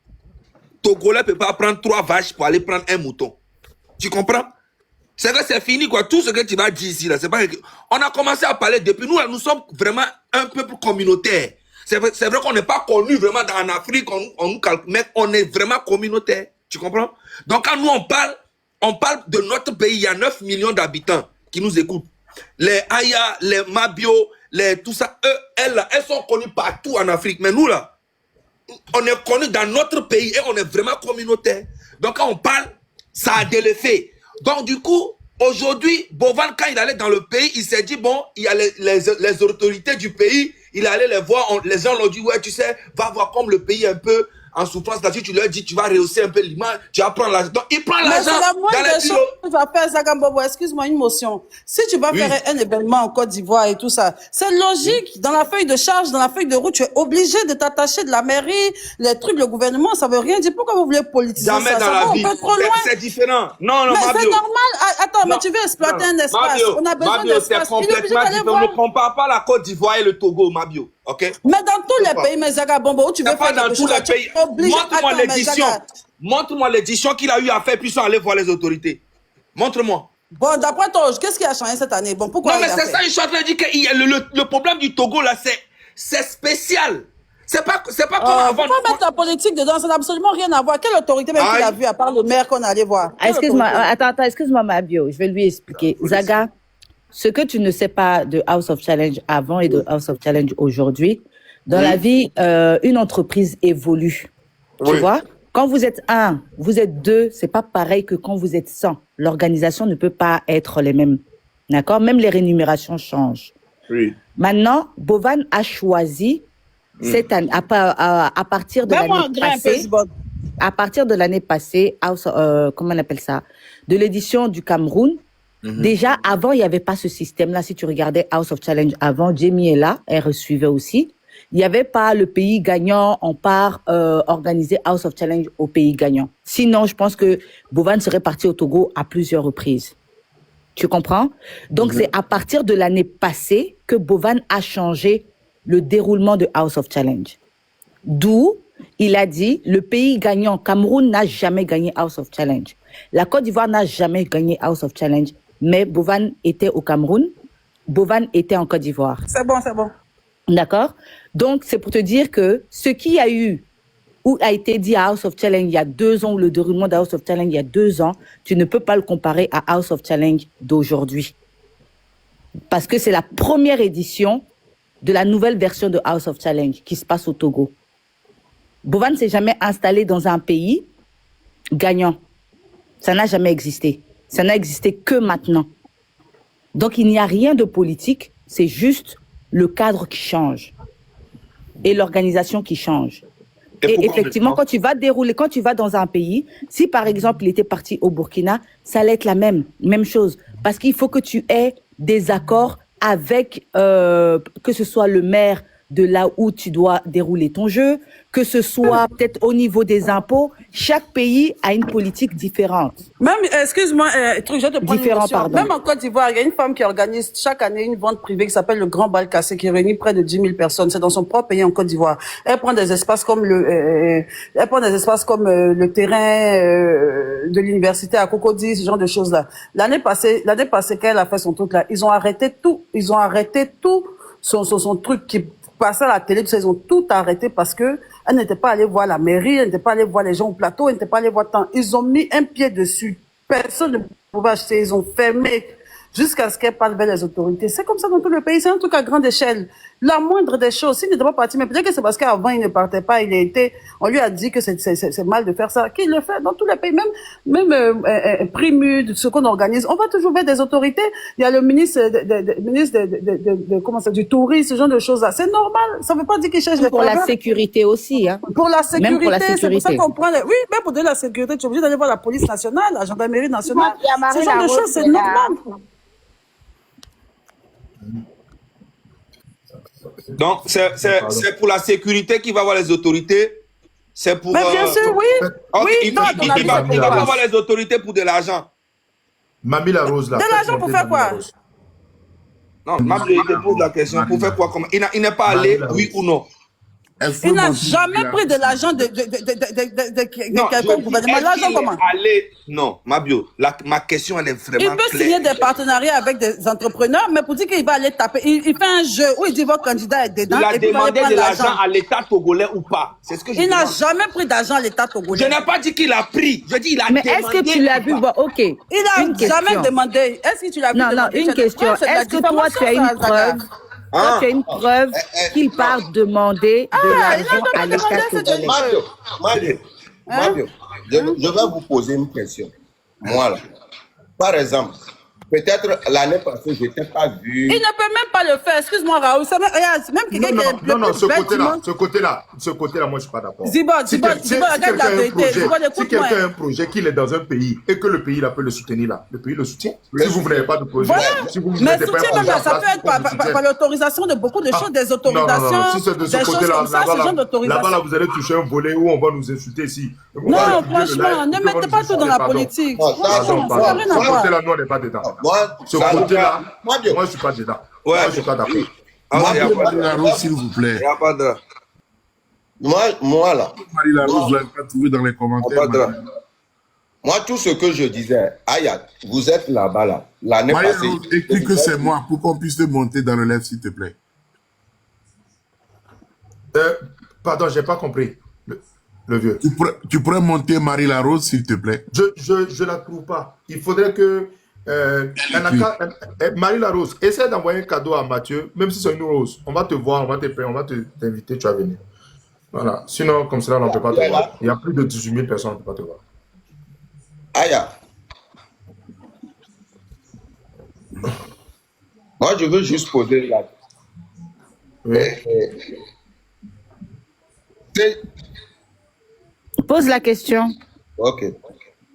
[SPEAKER 4] Togolais ne peut pas prendre 3 vaches pour aller prendre un mouton. Tu comprends? C'est vrai, c'est fini, quoi. Tout ce que tu vas dire ici, là, c'est pas... On a commencé à parler depuis. Nous, là, nous sommes vraiment un peuple communautaire. C'est vrai qu'on n'est pas connu vraiment en Afrique, on nous calcule, mais on est vraiment communautaire. Tu comprends? Donc, quand nous, on parle de notre pays. Il y a 9 millions d'habitants qui nous écoutent. Les Aya, les Mabio, tout ça, elles sont connues partout en Afrique. Mais nous, là, on est connus dans notre pays et on est vraiment communautaire. Donc, quand on parle, ça a de l'effet. Donc, du coup, aujourd'hui, Bovan, quand il allait dans le pays, il s'est dit, bon, il y a les autorités du pays, il allait les voir, les gens l'ont dit, ouais, tu sais, va voir comme le pays est un peu en souffrance là-dessus, tu leur dis, tu vas rehausser un peu l'image, tu vas prendre l'argent. Donc, il prend
[SPEAKER 7] Mais
[SPEAKER 1] Bah,
[SPEAKER 7] c'est
[SPEAKER 4] l'argent
[SPEAKER 7] la
[SPEAKER 4] dans
[SPEAKER 7] moindre
[SPEAKER 4] les
[SPEAKER 7] des choses
[SPEAKER 4] bureaux.
[SPEAKER 7] que tu vas faire, Zagambobo. Excuse-moi, une motion. Si tu vas
[SPEAKER 4] Oui.
[SPEAKER 7] faire un événement en Côte d'Ivoire et tout ça, c'est logique. Dans la feuille de charge, dans la feuille de route, tu es obligé de t'attacher de la mairie, les trucs, le gouvernement, ça veut rien dire. Pourquoi vous voulez politiser
[SPEAKER 4] Jamais
[SPEAKER 7] ça?
[SPEAKER 4] dans
[SPEAKER 7] Ça
[SPEAKER 4] la
[SPEAKER 7] va un
[SPEAKER 4] vie.
[SPEAKER 7] peu trop loin.
[SPEAKER 4] C'est différent. Non,
[SPEAKER 7] Mais c'est
[SPEAKER 4] Mabio.
[SPEAKER 7] normal. Ah, attends, mais
[SPEAKER 4] Non,
[SPEAKER 7] tu veux exploiter
[SPEAKER 4] non.
[SPEAKER 7] un espace.
[SPEAKER 4] Mabio,
[SPEAKER 7] On a besoin
[SPEAKER 4] Mabio, c'est
[SPEAKER 7] d'espace. Il est obligé
[SPEAKER 4] complètement
[SPEAKER 7] d'aller
[SPEAKER 4] différent. Ne
[SPEAKER 7] voir.
[SPEAKER 4] compare pas la Côte d'Ivoire et le Togo, Mabio. Ok?
[SPEAKER 7] Mais dans tous les
[SPEAKER 4] pas.
[SPEAKER 7] pays, mais Zagabombo, où tu veux
[SPEAKER 4] C'est pas
[SPEAKER 7] faire
[SPEAKER 4] dans
[SPEAKER 7] quelque
[SPEAKER 4] tous
[SPEAKER 7] chose,
[SPEAKER 4] les
[SPEAKER 7] tu es
[SPEAKER 4] pays.
[SPEAKER 7] obligé.
[SPEAKER 4] Montre-moi
[SPEAKER 7] Attends, mais
[SPEAKER 4] l'édition.
[SPEAKER 7] Zaga.
[SPEAKER 4] Montre-moi l'édition qu'il a eu à faire, puis sans aller voir les autorités. Montre-moi.
[SPEAKER 7] Bon, d'après toi, qu'est-ce qui a changé cette année? Bon, pourquoi
[SPEAKER 4] Non, mais
[SPEAKER 7] il a
[SPEAKER 4] c'est
[SPEAKER 7] fait?
[SPEAKER 4] ça, je suis en train de dire que le problème du Togo, là, c'est spécial. C'est pas comme avant.
[SPEAKER 7] Faut pas mettre la politique dedans, ça n'a absolument rien à voir. Quelle autorité même qu'il a
[SPEAKER 4] Aïe.
[SPEAKER 7] vu, à part le maire qu'on allait voir?
[SPEAKER 2] Ah,
[SPEAKER 7] Quelle
[SPEAKER 2] excuse-moi,
[SPEAKER 7] autorité?
[SPEAKER 2] attends, excuse-moi, Mabio, je vais lui expliquer. Zaga, ce que tu ne sais pas de House of Challenge avant et de House of Challenge aujourd'hui, dans la vie, une entreprise évolue. Tu
[SPEAKER 4] Oui.
[SPEAKER 2] vois? Quand vous êtes 1, vous êtes 2, c'est pas pareil que quand vous êtes 100. L'organisation ne peut pas être les mêmes. D'accord? Même les rémunérations changent.
[SPEAKER 4] Oui.
[SPEAKER 2] Maintenant, Bovan a choisi cette année, à partir de
[SPEAKER 7] Mets-moi un
[SPEAKER 2] l'année
[SPEAKER 7] grain un peu,
[SPEAKER 2] passée,
[SPEAKER 7] Zibon.
[SPEAKER 2] à partir de l'année passée, comment on appelle ça, de l'édition du Cameroun. Déjà, avant, il n'y avait pas ce système-là. Si tu regardais House of Challenge avant, Jamie est là, elle suivait aussi. Il n'y avait pas le pays gagnant, on part organiser House of Challenge au pays gagnant. Sinon, je pense que Bovan serait parti au Togo à plusieurs reprises. Tu comprends? Donc, c'est à partir de l'année passée que Bovan a changé le déroulement de House of Challenge. D'où il a dit, le pays gagnant, Cameroun n'a jamais gagné House of Challenge. La Côte d'Ivoire n'a jamais gagné House of Challenge. Mais Bovan était au Cameroun, Bovan était en Côte d'Ivoire.
[SPEAKER 7] C'est bon, c'est bon.
[SPEAKER 2] D'accord? Donc, c'est pour te dire que ce qui a eu ou a été dit à House of Challenge il y a 2 ans, ou le déroulement de House of Challenge il y a 2 ans, tu ne peux pas le comparer à House of Challenge d'aujourd'hui. Parce que c'est la première édition de la nouvelle version de House of Challenge qui se passe au Togo. Bovan ne s'est jamais installé dans un pays gagnant. Ça n'a jamais existé. Ça n'a existé que maintenant. Donc, il n'y a rien de politique, c'est juste le cadre qui change et l'organisation qui change. Et
[SPEAKER 4] pourquoi
[SPEAKER 2] effectivement, quand tu vas dérouler, quand tu vas dans un pays, si par exemple il était parti au Burkina, ça allait être la même chose. Parce qu'il faut que tu aies des accords avec, que ce soit le maire de là où tu dois dérouler ton jeu, que ce soit peut-être au niveau des impôts. Chaque pays a une politique différente.
[SPEAKER 7] Même, excuse-moi, truc, je vais te prendre une
[SPEAKER 2] Différent,
[SPEAKER 7] notion.
[SPEAKER 2] pardon.
[SPEAKER 7] Même en Côte d'Ivoire, il y a une femme qui organise chaque année une vente privée qui s'appelle le Grand Bal Cassé, qui réunit près de 10 000 personnes. C'est dans son propre pays en Côte d'Ivoire. Elle prend des espaces comme le terrain de l'université à Cocody, ce genre de choses-là. L'année passée, quand elle a fait son truc là, ils ont arrêté tout son truc qui passait à la télé, ils ont tout arrêté parce que elle n'était pas allée voir la mairie, elle n'était pas allée voir les gens au plateau, elle n'était pas allée voir tant. Ils ont mis un pied dessus. Personne ne pouvait acheter. Ils ont fermé jusqu'à ce qu'elle parle vers les autorités. C'est comme ça dans tout le pays. C'est un truc à grande échelle. La moindre des choses, s'il ne doit pas partir, mais peut-être que c'est parce qu'avant, il ne partait pas, on lui a dit que c'est mal de faire ça. Qui le fait dans tous les pays, même Primu, ce qu'on organise, on va toujours vers des autorités. Il y a le ministre comment ça, du tourisme, ce genre de choses-là. C'est normal. Ça ne veut pas dire qu'il cherche des
[SPEAKER 9] Pour la
[SPEAKER 7] faveurs.
[SPEAKER 9] sécurité aussi, hein.
[SPEAKER 7] Pour la
[SPEAKER 9] Même pour la
[SPEAKER 7] sécurité, c'est pour ça
[SPEAKER 9] sécurité.
[SPEAKER 7] qu'on prend oui, même pour donner la sécurité, tu es obligé d'aller voir la police nationale, la gendarmerie nationale.
[SPEAKER 8] Il y a Marie
[SPEAKER 7] Ce genre de
[SPEAKER 8] Larose
[SPEAKER 7] choses,
[SPEAKER 8] qui
[SPEAKER 7] c'est
[SPEAKER 8] est là.
[SPEAKER 7] normal.
[SPEAKER 4] Donc, c'est pour la sécurité qu'il va voir les autorités. C'est pour...
[SPEAKER 7] Mais bien sûr, oui.
[SPEAKER 4] Ok,
[SPEAKER 7] Oui,
[SPEAKER 4] il
[SPEAKER 7] non,
[SPEAKER 4] va
[SPEAKER 7] ton avis,
[SPEAKER 4] pas
[SPEAKER 7] c'est quoi?
[SPEAKER 4] voir les autorités pour de l'argent.
[SPEAKER 1] Mamie la Rose, là.
[SPEAKER 7] De
[SPEAKER 1] faites
[SPEAKER 7] l'argent pour
[SPEAKER 1] monter
[SPEAKER 7] faire
[SPEAKER 1] Mamie
[SPEAKER 7] quoi?
[SPEAKER 1] la Rose.
[SPEAKER 4] Non, ma il te pose la question. Pour faire quoi? Il n'est pas allé, oui ou non?
[SPEAKER 7] Il n'a jamais pris de l'argent de
[SPEAKER 4] Non,
[SPEAKER 7] quelqu'un gouvernement. L'argent comment?
[SPEAKER 4] Allé, non, ma question, elle est
[SPEAKER 7] Il
[SPEAKER 4] vraiment
[SPEAKER 7] peut signer
[SPEAKER 4] claire.
[SPEAKER 7] des partenariats avec des entrepreneurs, mais pour dire qu'il va aller taper, il fait un jeu où il dit votre candidat est dedans
[SPEAKER 4] Il a
[SPEAKER 7] et puis il va aller
[SPEAKER 4] demandé
[SPEAKER 7] prendre
[SPEAKER 4] de l'argent
[SPEAKER 7] l'argent.
[SPEAKER 4] à l'État togolais ou pas? C'est ce que je
[SPEAKER 7] Il n'a
[SPEAKER 4] demande.
[SPEAKER 7] jamais pris d'argent à l'État togolais.
[SPEAKER 4] Je n'ai pas dit qu'il a pris. Je dis il a
[SPEAKER 9] Mais
[SPEAKER 4] demandé.
[SPEAKER 9] est-ce que tu l'as vu?
[SPEAKER 4] ou pas?
[SPEAKER 9] Bon, ok.
[SPEAKER 7] Il n'a
[SPEAKER 9] Une
[SPEAKER 7] jamais
[SPEAKER 9] question.
[SPEAKER 7] demandé. Est-ce que tu l'as vu
[SPEAKER 9] Non, non,
[SPEAKER 7] demander?
[SPEAKER 9] une
[SPEAKER 7] Tu as des
[SPEAKER 9] question.
[SPEAKER 7] preuves, c'est de la
[SPEAKER 9] Est-ce que toi, tu as
[SPEAKER 7] diffamation,
[SPEAKER 9] une
[SPEAKER 7] ça, Zaga.
[SPEAKER 9] preuve? Toi, tu as une preuve qu'il part demander de l'argent à l'État togolais.
[SPEAKER 3] Mario, je vais vous poser une question. Moi, là, par exemple, peut-être l'année passée, je n'étais pas vu.
[SPEAKER 7] Il ne peut même pas le faire. Excuse-moi, Raoul. Regarde, même quelqu'un qui est
[SPEAKER 1] Non, ce
[SPEAKER 7] bêtement-
[SPEAKER 1] côté-là, moi, je suis pas d'accord.
[SPEAKER 7] Zibo,
[SPEAKER 1] Si
[SPEAKER 7] regarde
[SPEAKER 1] quelqu'un
[SPEAKER 7] la
[SPEAKER 1] a un
[SPEAKER 7] vérité.
[SPEAKER 1] projet,
[SPEAKER 7] Zibo,
[SPEAKER 1] si
[SPEAKER 7] écoute-moi.
[SPEAKER 1] quelqu'un a un projet, qu'il est dans un pays et que le pays là peut le soutenir là, le pays le soutient. Si vous n'avez pas de projet,
[SPEAKER 7] Voilà.
[SPEAKER 1] si vous
[SPEAKER 7] Mais
[SPEAKER 1] mettez pas un
[SPEAKER 7] soutien, même
[SPEAKER 1] projet en
[SPEAKER 7] là, ça
[SPEAKER 1] place,
[SPEAKER 7] peut être
[SPEAKER 1] on vous soutient.
[SPEAKER 7] par l'autorisation de beaucoup de choses, des
[SPEAKER 1] Non,
[SPEAKER 7] autorisations,
[SPEAKER 1] si c'est de ce
[SPEAKER 7] des choses
[SPEAKER 1] côté-là,
[SPEAKER 7] comme ça, ce genre
[SPEAKER 1] là-bas,
[SPEAKER 7] d'autorisation.
[SPEAKER 1] vous allez toucher un volet où on va nous insulter ici.
[SPEAKER 7] Non, franchement, ne mettez pas tout dans la politique.
[SPEAKER 3] Non,
[SPEAKER 7] Franchement,
[SPEAKER 3] pardon,
[SPEAKER 7] ça n'a rien
[SPEAKER 1] Ce
[SPEAKER 7] à voir.
[SPEAKER 1] côté-là, nous, on n'est pas dedans.
[SPEAKER 3] Moi,
[SPEAKER 1] Ce
[SPEAKER 3] ça-
[SPEAKER 1] côté-là,
[SPEAKER 3] Mario,
[SPEAKER 1] moi, je suis pas dedans.
[SPEAKER 4] Ouais.
[SPEAKER 1] Moi, je suis pas d'accord.
[SPEAKER 4] Ah, il n'y a pas
[SPEAKER 5] Marie
[SPEAKER 4] de...
[SPEAKER 5] Larose, s'il vous plaît.
[SPEAKER 4] Il n'y a pas de...
[SPEAKER 3] moi, là,
[SPEAKER 5] Marie Larose, vous l'avez pas trouvé dans les commentaires.
[SPEAKER 4] Pas de-
[SPEAKER 5] Marie.
[SPEAKER 3] moi, tout ce que je disais, Ayat, vous êtes là-bas, là, l'année
[SPEAKER 5] Marie
[SPEAKER 3] passée.
[SPEAKER 5] Larose, écris que c'est moi pour qu'on puisse te monter dans le live, s'il te plaît.
[SPEAKER 1] Pardon, j'ai pas compris. Le vieux.
[SPEAKER 5] Tu pourrais monter Marie Larose, s'il te plaît.
[SPEAKER 1] Je la trouve pas. Il faudrait que Marie la Rose, essaie d'envoyer un cadeau à Mathieu, même si c'est une rose. On va te voir, on va te payer, on va t'inviter, tu vas venir. Voilà. Sinon, comme cela, on ne peut pas te voir. Il y a plus de 18 000 personnes, on ne peut pas te voir.
[SPEAKER 3] Ayat. Moi, je veux juste poser la...
[SPEAKER 1] Oui.
[SPEAKER 3] C'est-
[SPEAKER 9] Pose la question.
[SPEAKER 3] Ok.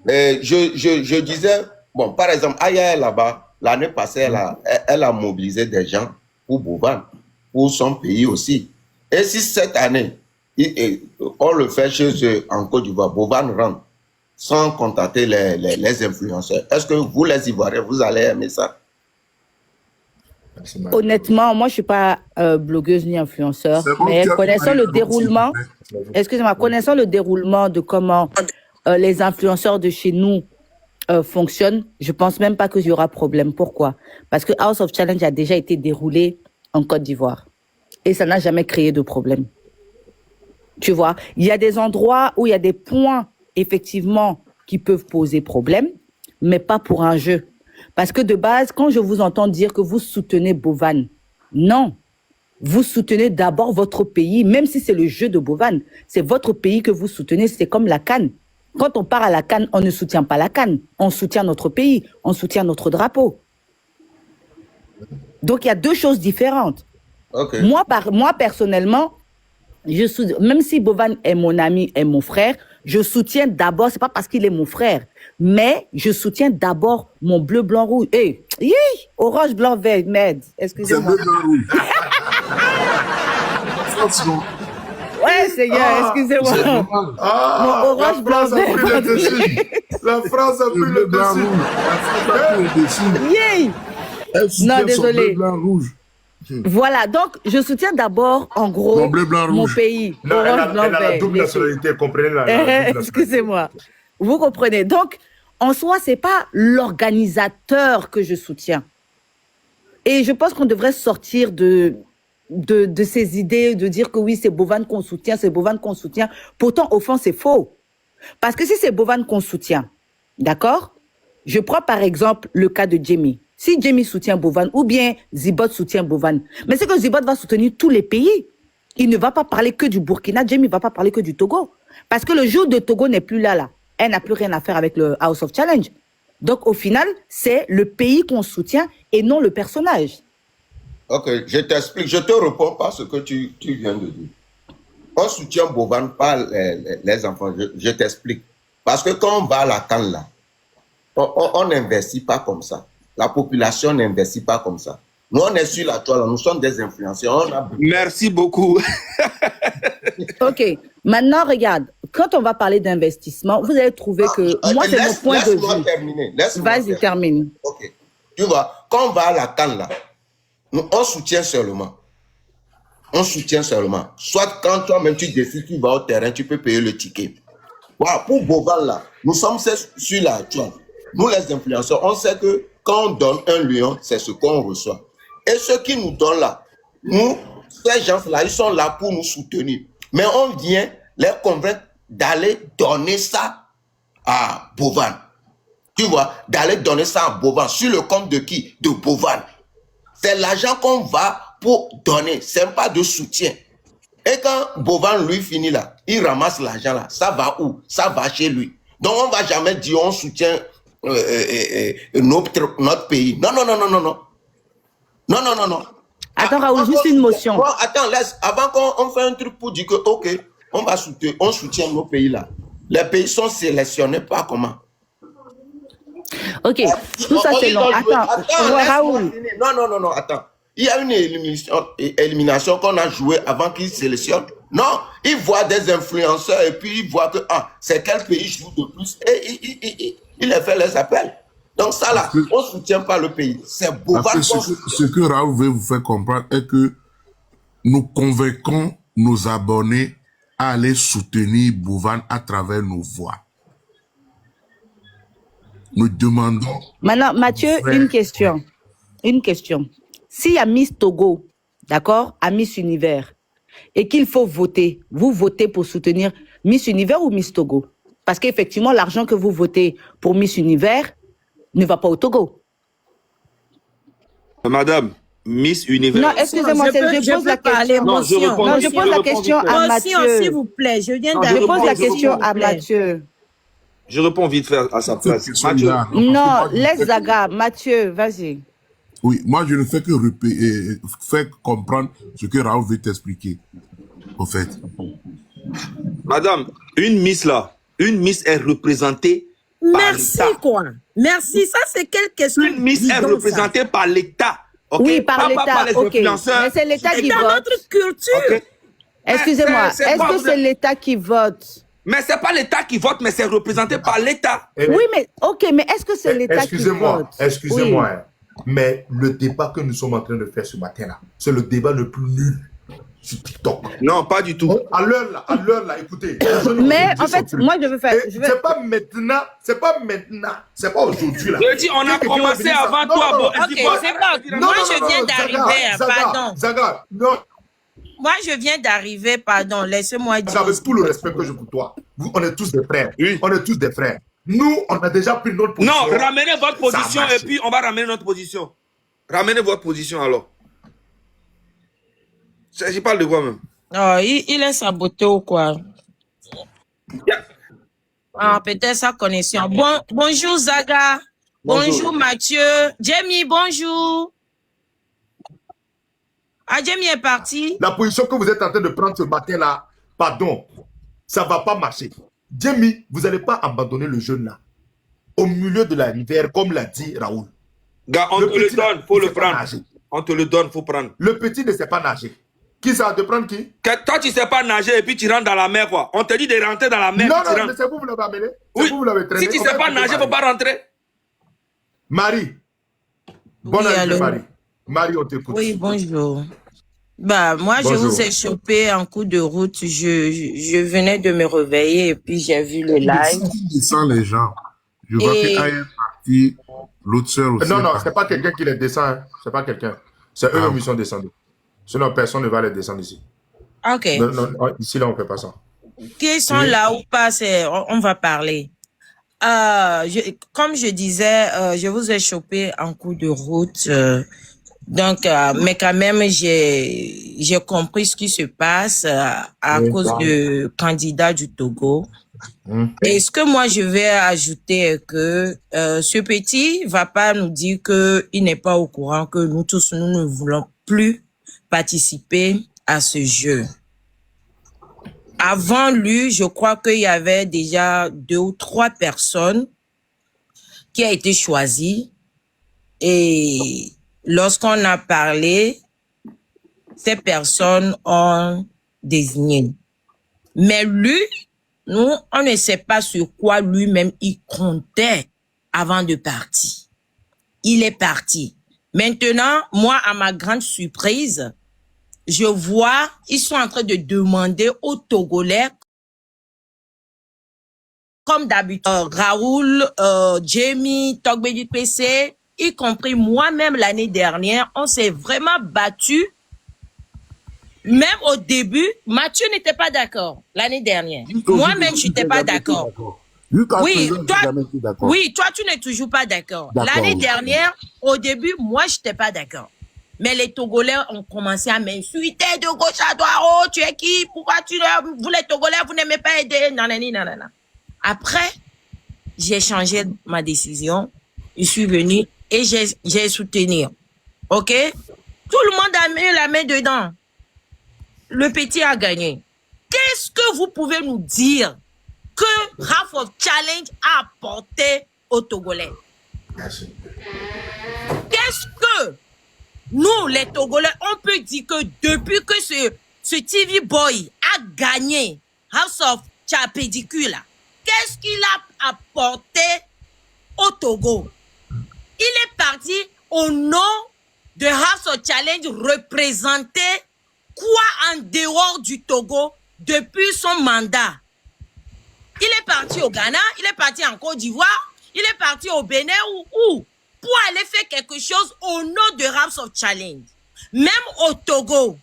[SPEAKER 3] Je disais, bon, par exemple, Aya est là-bas, l'année passée, elle a mobilisé des gens pour Bovan, pour son pays aussi. Et si cette année, on le fait chez eux en Côte d'Ivoire, Bovan rentre sans contacter les influenceurs, est-ce que vous, les Ivoiriens, vous allez aimer ça?
[SPEAKER 1] Merci, Marie.
[SPEAKER 9] Honnêtement, moi, je suis pas blogueuse ni influenceur,
[SPEAKER 5] C'est bon,
[SPEAKER 9] mais
[SPEAKER 5] tu as
[SPEAKER 9] connaissant
[SPEAKER 5] Marie
[SPEAKER 9] le
[SPEAKER 5] Larose, s'il te
[SPEAKER 9] déroulement,
[SPEAKER 5] plaît.
[SPEAKER 9] excusez-moi, connaissant le déroulement de comment les influenceurs de chez nous fonctionnent, je pense même pas qu'il y aura problème. Pourquoi? Parce que House of Challenge a déjà été déroulé en Côte d'Ivoire et ça n'a jamais créé de problème. Tu vois, il y a des endroits où il y a des points, effectivement, qui peuvent poser problème, mais pas pour un jeu. Parce que de base, quand je vous entends dire que vous soutenez Bovan, non. Vous soutenez d'abord votre pays, même si c'est le jeu de Bovan. C'est votre pays que vous soutenez, c'est comme la CAN. Quand on part à la CAN, on ne soutient pas la CAN. On soutient notre pays, on soutient notre drapeau. Donc, il y a deux choses différentes.
[SPEAKER 3] Ok.
[SPEAKER 9] Moi, personnellement, même si Bovan est mon ami, est mon frère, je soutiens d'abord, c'est pas parce qu'il est mon frère, mais je soutiens d'abord mon bleu, blanc, rouge. Orange, blanc, vert, merde.
[SPEAKER 5] C'est
[SPEAKER 9] Excusez-moi.
[SPEAKER 5] bleu, blanc, rouge. Franchement,
[SPEAKER 9] Ouais, Seigneur, excusez-moi. Mon
[SPEAKER 1] La
[SPEAKER 9] orange, blanc,
[SPEAKER 1] France a pris
[SPEAKER 9] vert.
[SPEAKER 1] le dessus. La France a
[SPEAKER 5] le
[SPEAKER 1] pris
[SPEAKER 5] bleu,
[SPEAKER 1] le
[SPEAKER 5] blanc,
[SPEAKER 1] dessus.
[SPEAKER 5] rouge. La France a pris le dessus.
[SPEAKER 9] Yeah.
[SPEAKER 5] Elle soutient son
[SPEAKER 9] désolé.
[SPEAKER 5] bleu, blanc, rouge.
[SPEAKER 9] Voilà, donc je soutiens d'abord, en gros,
[SPEAKER 5] Mon bleu, blanc,
[SPEAKER 9] mon
[SPEAKER 5] rouge.
[SPEAKER 9] pays.
[SPEAKER 1] Non, elle
[SPEAKER 9] Orange,
[SPEAKER 1] a
[SPEAKER 9] blanc,
[SPEAKER 1] la
[SPEAKER 9] vert.
[SPEAKER 1] double
[SPEAKER 9] bien sûr.
[SPEAKER 1] nationalité, comprenez la double nationalité.
[SPEAKER 9] Excusez-moi. Vous comprenez. Donc, en soi, c'est pas l'organisateur que je soutiens. Et je pense qu'on devrait sortir de ces idées de dire que oui, c'est Bovan qu'on soutient, c'est Bovan qu'on soutient. Pourtant, au fond, c'est faux. Parce que si c'est Bovan qu'on soutient, d'accord? Je prends par exemple le cas de Jamie. Si Jamie soutient Bovan ou bien Zibot soutient Bovan, mais c'est que Zibot va soutenir tous les pays. Il ne va pas parler que du Burkina, Jamie ne va pas parler que du Togo. Parce que le jour de Togo n'est plus là. Elle n'a plus rien à faire avec le House of Challenge. Donc au final, c'est le pays qu'on soutient et non le personnage.
[SPEAKER 3] Ok, je t'explique. Je te réponds par ce que tu viens de dire. On soutient Bovan, pas les enfants. Je t'explique. Parce que quand on va à la canne là, on n'investit pas comme ça. La population n'investit pas comme ça. Nous, on est sur la toile, nous sommes des influenceurs.
[SPEAKER 4] Merci beaucoup.
[SPEAKER 9] Ok, maintenant regarde, quand on va parler d'investissement, vous allez trouver que moi c'est mon point de vue.
[SPEAKER 3] Terminer.
[SPEAKER 9] Vas-y, termine.
[SPEAKER 3] Ok, tu vois, quand on va à la canne là, on soutient seulement. On soutient seulement. Soit quand toi-même tu décides, tu vas au terrain, tu peux payer le ticket. Voilà, pour Bovan là, nous sommes sur la toile. Nous les influenceurs, on sait que quand on donne un lion, c'est ce qu'on reçoit. Et ceux qui nous donnent là, nous, ces gens-là, ils sont là pour nous soutenir. Mais on vient les convaincre d'aller donner ça à Bovan. Tu vois, d'aller donner ça à Bovan. Sur le compte de qui? De Bovan. C'est l'argent qu'on va pour donner. C'est pas de soutien. Et quand Bovan, lui, finit là, il ramasse l'argent là. Ça va où? Ça va chez lui. Donc, on ne va jamais dire on soutient notre pays. Non, non, non, non, non, non. Non, non, non, non.
[SPEAKER 9] Attends, Raoul, juste une motion.
[SPEAKER 3] Bon, attends, laisse. Avant qu'on fait un truc pour dire que, ok, on soutient nos pays là. Les pays sont sélectionnés par comment?
[SPEAKER 9] Ok, tout ça c'est long. Attends, Raoul.
[SPEAKER 3] Non, non, non, non, attends. Il y a une élimination qu'on a jouée avant qu'ils sélectionnent. Non, ils voient des influenceurs et puis ils voient que c'est quel pays joue de plus. Et il les fait les appels. Donc ça là, on ne soutient pas le pays. C'est beau.
[SPEAKER 5] Ce que Raoul veut vous faire comprendre est que nous convainquons nos abonnés à aller soutenir Bovan à travers nos voix. Nous demandons...
[SPEAKER 9] Maintenant, Mathieu, une question. Une question. S'il y a Miss Togo, d'accord, à Miss Univers, et qu'il faut voter, vous votez pour soutenir Miss Univers ou Miss Togo? Parce qu'effectivement, l'argent que vous votez pour Miss Univers ne va pas au Togo.
[SPEAKER 4] Madame, Miss Univers.
[SPEAKER 9] Non, excusez-moi, je pose la question.
[SPEAKER 4] Non, je
[SPEAKER 9] pose la question à Mathieu.
[SPEAKER 8] S'il vous plaît, je viens
[SPEAKER 9] d'arriver. Je pose la question à Mathieu.
[SPEAKER 4] Je réponds vite fait à sa place.
[SPEAKER 5] Mathieu.
[SPEAKER 9] Non, laisse Zaga. Mathieu, vas-y.
[SPEAKER 5] Oui, moi je ne fais que faire comprendre ce que Raoul veut t'expliquer. Au fait.
[SPEAKER 4] Madame, une Miss là, une Miss est représentée
[SPEAKER 8] Merci
[SPEAKER 4] par l'État.
[SPEAKER 8] quoi. Merci, ça c'est quelle question.
[SPEAKER 4] Une Miss est représentée par l'État. Okay?
[SPEAKER 9] Oui, par l'État, ok. Mais c'est l'État qui vote.
[SPEAKER 8] C'est dans notre culture.
[SPEAKER 4] Okay?
[SPEAKER 9] Excusez-moi, est-ce que c'est l'État qui vote?
[SPEAKER 4] Mais c'est pas l'État qui vote, mais c'est représenté par l'État.
[SPEAKER 9] Oui, mais ok, mais est-ce que c'est l'État qui vote?
[SPEAKER 1] Excusez-moi, hein, mais le débat que nous sommes en train de faire ce matin-là, c'est le débat le plus nul sur TikTok.
[SPEAKER 4] Non, pas du tout.
[SPEAKER 1] À l'heure là, écoutez.
[SPEAKER 9] Mais en fait, moi je veux faire.
[SPEAKER 1] C'est pas maintenant, c'est pas aujourd'hui là.
[SPEAKER 4] Je dis, on a commencé avant toi.
[SPEAKER 10] Ok, c'est bon. Moi je viens d'arriver, pardon.
[SPEAKER 1] Zaga, non.
[SPEAKER 10] Moi, je viens d'arriver, pardon, laissez-moi dire.
[SPEAKER 1] Avec tout le respect que j'ai pour toi, on est tous des frères.
[SPEAKER 4] Oui.
[SPEAKER 1] On est tous des frères. Nous, on a déjà pris notre position.
[SPEAKER 4] Non, ramenez votre position et puis on va ramener notre position. Ramenez votre position alors. Je parle de quoi même?
[SPEAKER 10] Oh, il est saboté ou quoi? Ah, peut-être sa connexion. Bonjour Zaga. Bonjour Mathieu. Jamie, bonjour. Ah, Jamie est parti.
[SPEAKER 1] La position que vous êtes en train de prendre ce matin-là, pardon, ça ne va pas marcher. Jamie, vous n'allez pas abandonner le jeune là. Au milieu de la rivière, comme l'a dit Raoul.
[SPEAKER 4] Gars, on te le donne, il faut le prendre. On te le donne, il faut prendre.
[SPEAKER 1] Le petit ne sait pas nager. Qui ça va te prendre qui?
[SPEAKER 4] Toi, tu ne sais pas nager et puis tu rentres dans la mer, quoi. On te dit de rentrer dans la mer.
[SPEAKER 1] Non, non, mais c'est vous l'avez amené.
[SPEAKER 4] Oui.
[SPEAKER 1] Vous l'avez traîné.
[SPEAKER 4] Si tu ne sais pas nager, il ne faut pas rentrer.
[SPEAKER 1] Marie. Bonne année, Marie. Marie, on t'écoute.
[SPEAKER 10] Oui, bonjour. Bah, moi, bonjour. Je vous ai chopé en coup de route. Je venais de me réveiller et puis j'ai vu le live.
[SPEAKER 5] Je sens les gens. Je vois que Aya est partie, l'autre sœur aussi.
[SPEAKER 1] Non, non, c'est pas quelqu'un qui les descend. Hein. C'est pas quelqu'un. C'est eux qui sont descendus. Sinon, personne ne va les descendre ici.
[SPEAKER 10] Ok.
[SPEAKER 1] Non, non, ici, là, on ne fait pas ça.
[SPEAKER 10] Qui sont là ou pas, on va parler. comme je disais, je vous ai chopé en cours de route. Mais quand même, j'ai compris ce qui se passe à cause du candidat du Togo. Et ce que moi je vais ajouter est que ce petit va pas nous dire que il n'est pas au courant que nous tous nous ne voulons plus participer à ce jeu. Avant lui, je crois qu'il y avait déjà 2 ou 3 personnes qui a été choisies et lorsqu'on a parlé, ces personnes ont désigné. Mais lui, nous, on ne sait pas sur quoi lui-même il comptait avant de partir. Il est parti. Maintenant, moi, à ma grande surprise, je vois, ils sont en train de demander aux Togolais, comme d'habitude, Raoul, Jamie, Togbedi PC, y compris moi-même l'année dernière, on s'est vraiment battu. Même au début, Mathieu n'était pas d'accord l'année dernière. Moi-même, je n'étais pas d'accord. Oui, toi, tu n'es toujours pas d'accord. L'année dernière, au début, moi, je n'étais pas d'accord. Mais les Togolais ont commencé à m'insulter de gauche à droite. Oh, tu es qui? Pourquoi vous les Togolais, vous n'aimez pas aider? Nanani, nanana. Après, j'ai changé ma décision. Je suis venu et j'ai soutenu. OK? Tout le monde a mis la main dedans. Le petit a gagné. Qu'est-ce que vous pouvez nous dire que Half of Challenge a apporté aux Togolais?
[SPEAKER 1] Merci.
[SPEAKER 10] Qu'est-ce que nous, les Togolais, on peut dire que depuis que ce TV Boy a gagné House of Chapédicule, qu'est-ce qu'il a apporté au Togo? Il est parti au nom de House of Challenge représenter quoi en dehors du Togo depuis son mandat? Il est parti au Ghana, il est parti en Côte d'Ivoire, il est parti au Bénin ou pour aller faire quelque chose au nom de House of Challenge. Même au Togo,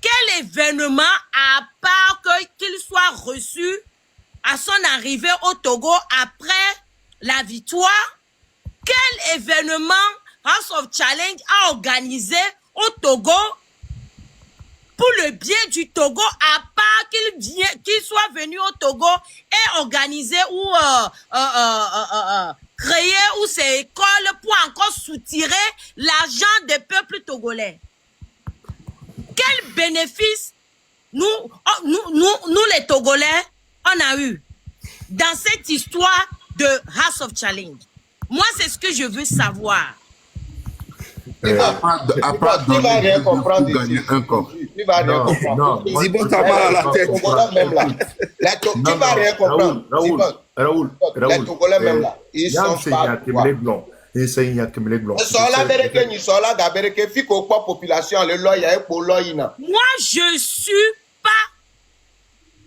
[SPEAKER 10] quel événement, à part qu'il soit reçu à son arrivée au Togo après la victoire, quel événement House of Challenge a organisé au Togo pour le bien du Togo, à part qu'il soit venu au Togo et organiser ou créer ou ses écoles pour encore soutirer l'argent des peuples togolais. Quel bénéfice nous les Togolais, on a eu dans cette histoire de House of Challenge? Moi, c'est ce que je veux savoir.
[SPEAKER 5] À part
[SPEAKER 6] Tu vas rien comprendre
[SPEAKER 5] gagner un corps.
[SPEAKER 6] Tu vas rien comprendre.
[SPEAKER 4] Zibo, t'as mal à la tête.
[SPEAKER 6] Les Togolais même là. Tu vas rien comprendre.
[SPEAKER 1] Raoul,
[SPEAKER 6] Les Togolais même là. Ils sont pas quoi. Ils sont là, Américains, ils sont là, d'Américains. Fico quoi population, le loyer pour loyer.
[SPEAKER 10] Moi, je suis pas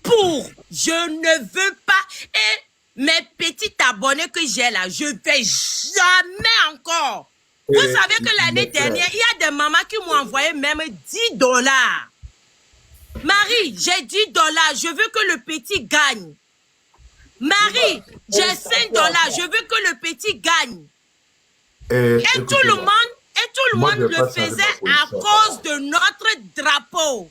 [SPEAKER 10] pour. Je ne veux pas. Et mes petits abonnés que j'ai là, je vais jamais encore. Vous savez que l'année dernière, il y a des mamans qui m'ont envoyé même $10. Marie, j'ai $10. Je veux que le petit gagne. Marie, j'ai $5. Je veux que le petit gagne. Et tout le monde le faisait à cause de notre drapeau.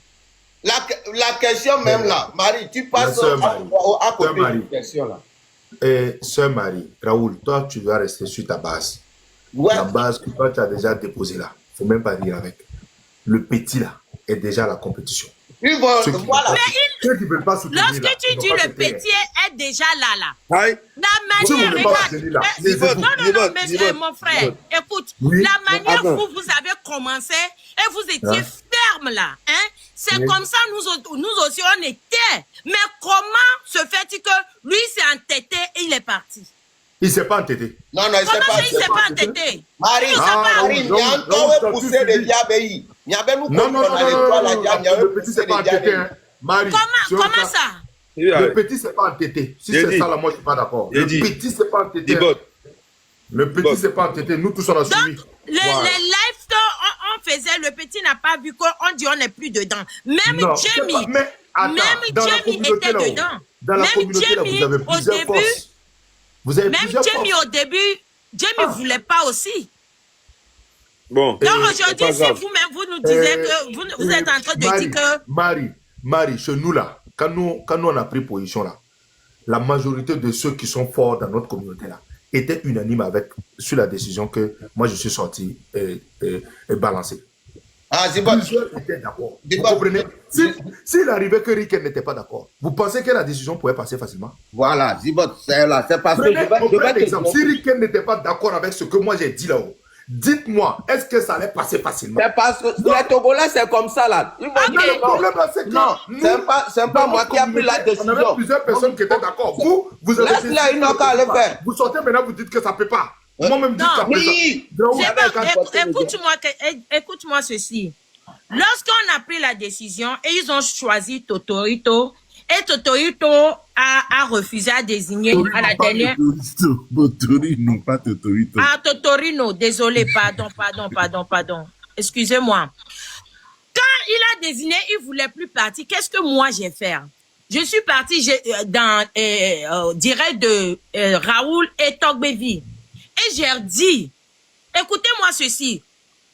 [SPEAKER 6] La question même là, Marie, tu passes à côté de la question là.
[SPEAKER 1] Sœur Marie, Raoul, toi, tu dois rester sur ta base.
[SPEAKER 6] Ouais.
[SPEAKER 1] La base que toi, tu as déjà déposée là. Il ne faut même pas dire avec. Le petit là est déjà à la compétition.
[SPEAKER 6] Voilà.
[SPEAKER 1] Ceux qui veulent pas soutenir,
[SPEAKER 10] lorsque
[SPEAKER 1] là,
[SPEAKER 10] tu dis le petit est déjà là.
[SPEAKER 4] Aïe.
[SPEAKER 10] La manière, regarde. Mais mon frère, écoute, la manière où vous avez commencé et vous étiez ferme là, hein, c'est comme ça nous aussi on était. Mais comment se fait-il que lui s'est entêté et il est parti?
[SPEAKER 1] Il ne s'est pas entêté.
[SPEAKER 6] Non, il
[SPEAKER 10] s'est pas entêté.
[SPEAKER 6] Marie, il y a un temps où pousser les diabètes. Il y avait nous
[SPEAKER 1] le petit s'est pas entêté. Marie,
[SPEAKER 10] comment ça?
[SPEAKER 1] Le petit s'est pas entêté. Si c'est ça, là, moi, je ne suis pas d'accord. Le petit s'est pas entêté. Le petit s'est pas entêté. Nous tous, on a suivi.
[SPEAKER 10] Les lives qu'on faisait, le petit n'a pas vu qu'on dit on n'est plus dedans. Même Jamie était dedans.
[SPEAKER 1] Dans la communauté, là, vous avez plusieurs forces. Vous avez
[SPEAKER 10] Même
[SPEAKER 1] plusieurs
[SPEAKER 10] Jamie
[SPEAKER 1] forces.
[SPEAKER 10] au début, Jamie ne voulait pas aussi.
[SPEAKER 4] Bon.
[SPEAKER 10] Donc aujourd'hui, si vous-même, vous nous disiez que vous êtes en train de dire que...
[SPEAKER 1] Marie, chez nous là, quand nous on a pris position là, la majorité de ceux qui sont forts dans notre communauté là étaient unanimes sur la décision que moi je suis sorti et balancé.
[SPEAKER 6] Ah, Zibot.
[SPEAKER 1] Plusieurs étaient d'accord. Vous comprenez? S'il arrivait que Riken n'était pas d'accord, vous pensez que la décision pouvait passer facilement?
[SPEAKER 6] Voilà, Zibot, c'est là, c'est parce que je vais te
[SPEAKER 1] exemple. Si Riken n'était pas d'accord avec ce que moi j'ai dit là-haut, dites-moi, est-ce que ça allait passer facilement?
[SPEAKER 6] C'est parce que les Togolais, c'est comme ça là. Ils vont dire,
[SPEAKER 1] le problème là, c'est que
[SPEAKER 6] non, c'est pas moi qui a pris la décision.
[SPEAKER 1] On avait plusieurs personnes qui étaient d'accord. Vous avez
[SPEAKER 6] laisse là, ils n'ont qu'à aller faire.
[SPEAKER 1] Vous sortez maintenant, vous dites que ça ne peut pas. Moi-même, dites que ça peut pas.
[SPEAKER 10] Écoute-moi ceci. Lorsqu'on a pris la décision et ils ont choisi Totorito, et Totorito a refusé à désigner à la dernière...
[SPEAKER 5] Totorino, pas Totorito.
[SPEAKER 10] Ah, Totorino, désolé, pardon. Excusez-moi. Quand il a désigné, il ne voulait plus partir. Qu'est-ce que moi j'ai fait? Je suis partie direct de Raoul et Togbevi. Et j'ai dit, écoutez-moi ceci.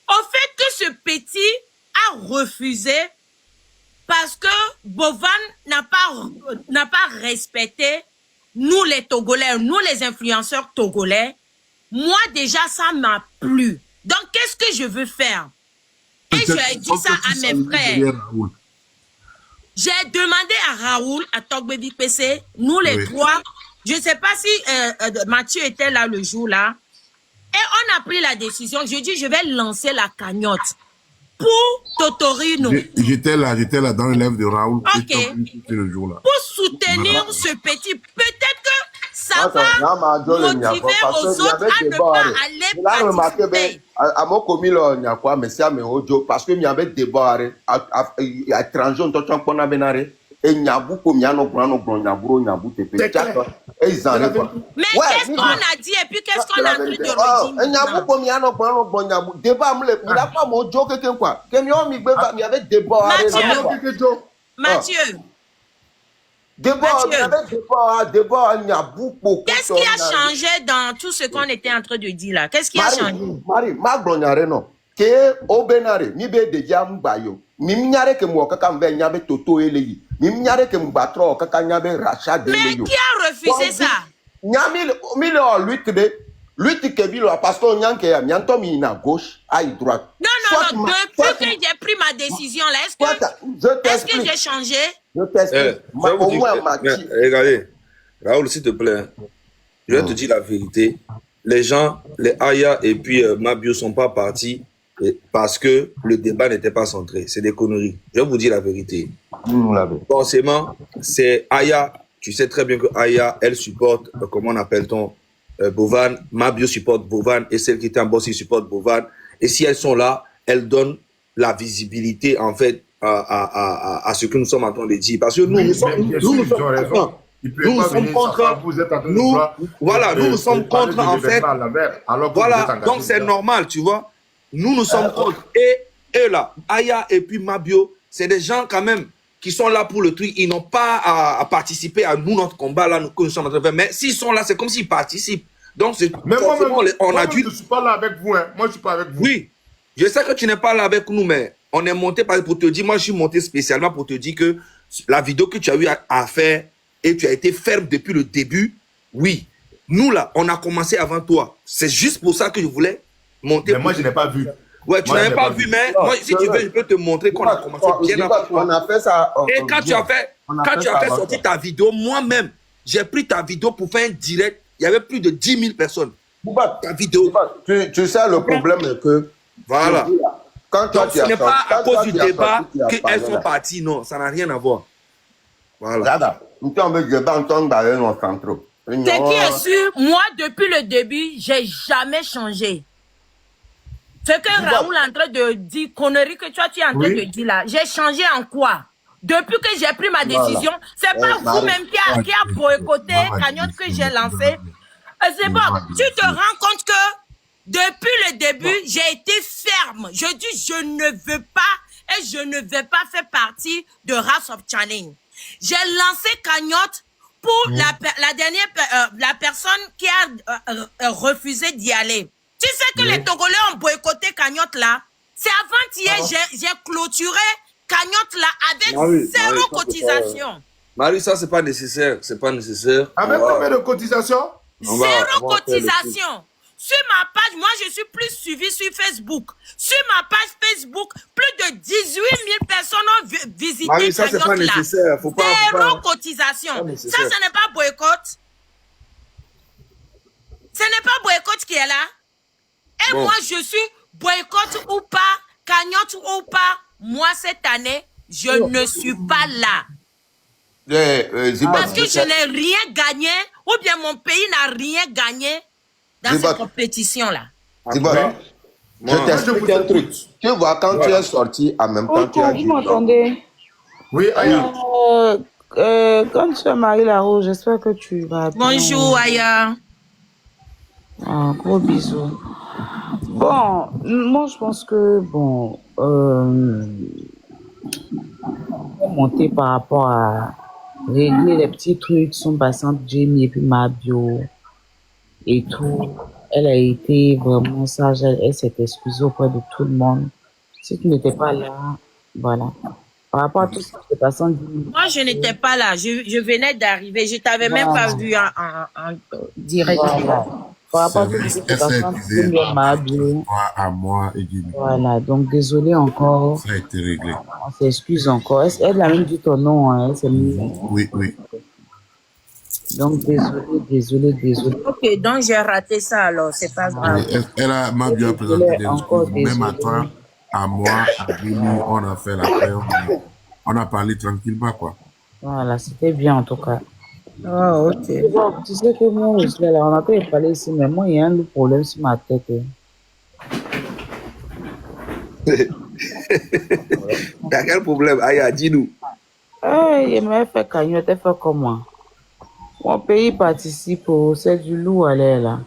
[SPEAKER 10] Au fait que ce petit a refusé parce que Bovan n'a pas respecté nous les Togolais, nous les influenceurs togolais. Moi déjà ça m'a plu. Donc qu'est-ce que je veux faire? Et j'ai dit ça à mes frères. J'ai demandé à Raoul, à Togbevi PC, nous les trois, je ne sais pas si Mathieu était là le jour là, et on a pris la décision, je dis je vais lancer la cagnotte pour Totorino.
[SPEAKER 5] J'étais là dans le live de Raoul.
[SPEAKER 10] Ok.
[SPEAKER 5] Le jour là.
[SPEAKER 10] Pour soutenir ce petit, peut-être que ça va motiver aux autres à ne pas aller participer.
[SPEAKER 6] À mon commis là, il y a quoi, mais c'est à mes audios, parce que il y avait des barres, à étranger, on t'entend qu'on a bénaré, et il y a beaucoup, il y a nos grands, il y a beaucoup de petits. Et ils en pas.
[SPEAKER 10] Mais qu'est-ce qu'on a dit et puis qu'est-ce qu'on a pris de redire?
[SPEAKER 6] Il y a beaucoup, il y a nos grands, il y a beaucoup. Débat, il n'y a pas mon joke, quelqu'un quoi. Il y avait des barres.
[SPEAKER 10] Mathieu.
[SPEAKER 6] Débat, il y a beaucoup.
[SPEAKER 10] Qu'est-ce qui a changé dans tout ce qu'on était en train de dire là? Qu'est-ce qui a changé?
[SPEAKER 6] Marie, ma grognare non. Que obenare, mi be de jam bayo. Mi nyare ke mo kaka mbe nyabe toto eleyi. Mi nyare ke mbatro kaka nyabe rachat de
[SPEAKER 10] mais qui a refusé ça?
[SPEAKER 6] Nyami mi le lutte ke bilo parce que nyanke ya nyanto mi na gauche à droite.
[SPEAKER 10] Non, depuis que j'ai pris ma décision là, est-ce que j'ai changé?
[SPEAKER 6] Je t'explique.
[SPEAKER 4] Regardez, Raoul, s'il te plaît, je vais te dire la vérité. Les gens, les Aya et puis Mabio sont pas partis parce que le débat n'était pas centré. C'est des conneries. Je vais vous dire la vérité. Forcément, c'est Aya. Tu sais très bien que Aya, elle supporte, comment on appelle-t-on, Bovan. Mabio supporte Bovan et celle qui était en boss, ils supportent Bovan. Et si elles sont là, elles donnent la visibilité, en fait, à ce que nous sommes en train de dire. Parce que nous sommes contre, nous sommes contre, en fait. Voilà, donc c'est normal, tu vois. Nous sommes contre. Et là, Aya et puis Mabio, c'est des gens quand même qui sont là pour le truc. Ils n'ont pas à participer à nous, notre combat là, que nous sommes en train de faire. Mais s'ils sont là, c'est comme s'ils participent. Donc, c'est forcément, on a dû...
[SPEAKER 1] Je ne suis pas là avec vous, hein. Moi, je ne suis pas avec vous.
[SPEAKER 4] Oui, je sais que tu n'es pas là avec nous, mais on est monté pour te dire, moi, je suis monté spécialement pour te dire que la vidéo que tu as eu à faire et tu as été ferme depuis le début, oui. Nous, là, on a commencé avant toi. C'est juste pour ça que je voulais monter.
[SPEAKER 1] Mais moi, je n'ai pas vu.
[SPEAKER 4] Ouais, tu n'avais pas vu, mais moi, si tu veux, je peux te montrer qu'on a commencé bien avant toi.
[SPEAKER 6] On a fait ça.
[SPEAKER 4] Et quand tu as fait sortir ta vidéo, moi-même, j'ai pris ta vidéo pour faire un direct. Il y avait plus de 10 000 personnes. Ta vidéo.
[SPEAKER 6] Tu sais, le problème est que...
[SPEAKER 4] Voilà.
[SPEAKER 6] Quand
[SPEAKER 4] donc, ce n'est pas à cause du débat qu'elles sont parties, non, ça n'a rien à voir. Voilà.
[SPEAKER 10] Ce qui est sûr, moi, depuis le début, j'ai jamais changé. Ce que Raoul est en train de dire, connerie que toi, tu es en train de dire là, j'ai changé en quoi? Depuis que j'ai pris ma décision, c'est pas vous-même qui a boycotté cagnotte que j'ai lancé. C'est bon, tu te rends compte que depuis le début, j'ai été ferme. Je dis, je ne veux pas et je ne vais pas faire partie de House of Channing. J'ai lancé cagnotte pour la dernière la personne qui a refusé d'y aller. Tu sais que les Togolais ont boycotté Cagnotte là. C'est avant-hier, j'ai clôturé Cagnotte là avec zéro cotisation.
[SPEAKER 4] Marie, ça, c'est pas nécessaire. C'est pas nécessaire.
[SPEAKER 1] Avec combien de cotisation?
[SPEAKER 10] Zéro cotisation. Sur ma page, moi, je suis plus suivi sur Facebook. Sur ma page Facebook, plus de 18 000 personnes ont visité
[SPEAKER 4] Marie, ça, c'est pas nécessaire. Faut pas,
[SPEAKER 10] zéro cotisation. Ça, ce n'est pas boycott. Ce n'est pas boycott qui est là. Et moi, je suis boycott ou pas, cagnotte ou pas. Moi, cette année, je ne suis pas là. Parce que je n'ai rien gagné, ou bien mon pays n'a rien gagné dans cette compétition-là.
[SPEAKER 6] Je t'explique un truc. Tu vois, quand tu es sorti, en même temps, tu as dit...
[SPEAKER 8] Vous m'entendez?
[SPEAKER 1] Oui, Aya.
[SPEAKER 8] Quand tu as Marie Larouche, j'espère que tu vas bien.
[SPEAKER 10] Bonjour, Aya.
[SPEAKER 8] Gros bisous. Bon, moi, je pense que, bon, monter par rapport à régler les petits trucs, son passant Jamie et puis ma bio et tout. Elle a été vraiment sage, elle s'est excusée auprès de tout le monde. Si tu n'étais pas là, voilà. Par rapport à tout ce qui s'est passé en
[SPEAKER 10] moi, je n'étais pas là. Je venais d'arriver. Je t'avais même pas vu en direct.
[SPEAKER 8] Voilà. Par rapport à tout ce qui s'est passé ma bio.
[SPEAKER 5] À moi et Guinée.
[SPEAKER 8] Voilà, donc désolé encore.
[SPEAKER 5] Ça a été réglé.
[SPEAKER 8] On s'excuse encore. Elle a même dit ton nom, hein. Elle s'est mise.
[SPEAKER 5] Oui, oui.
[SPEAKER 8] Donc désolé.
[SPEAKER 10] Ok, donc j'ai raté ça alors, c'est pas grave.
[SPEAKER 5] Elle a m'a bien présenté des excuses. Même à toi, à moi, à Guinée, on a fait la paix. On a parlé tranquillement, quoi.
[SPEAKER 8] Voilà, c'était bien en tout cas.
[SPEAKER 10] Ah, ok.
[SPEAKER 8] Tu sais que moi aussi, là, on a pas parlé ici, mais moi, il y a un problème sur ma tête.
[SPEAKER 4] T'as quel problème? Aya, dis-nous.
[SPEAKER 8] Il m'a fait cagnotte, elle fait comme moi. Mon pays participe au c'est du loup à l'air là.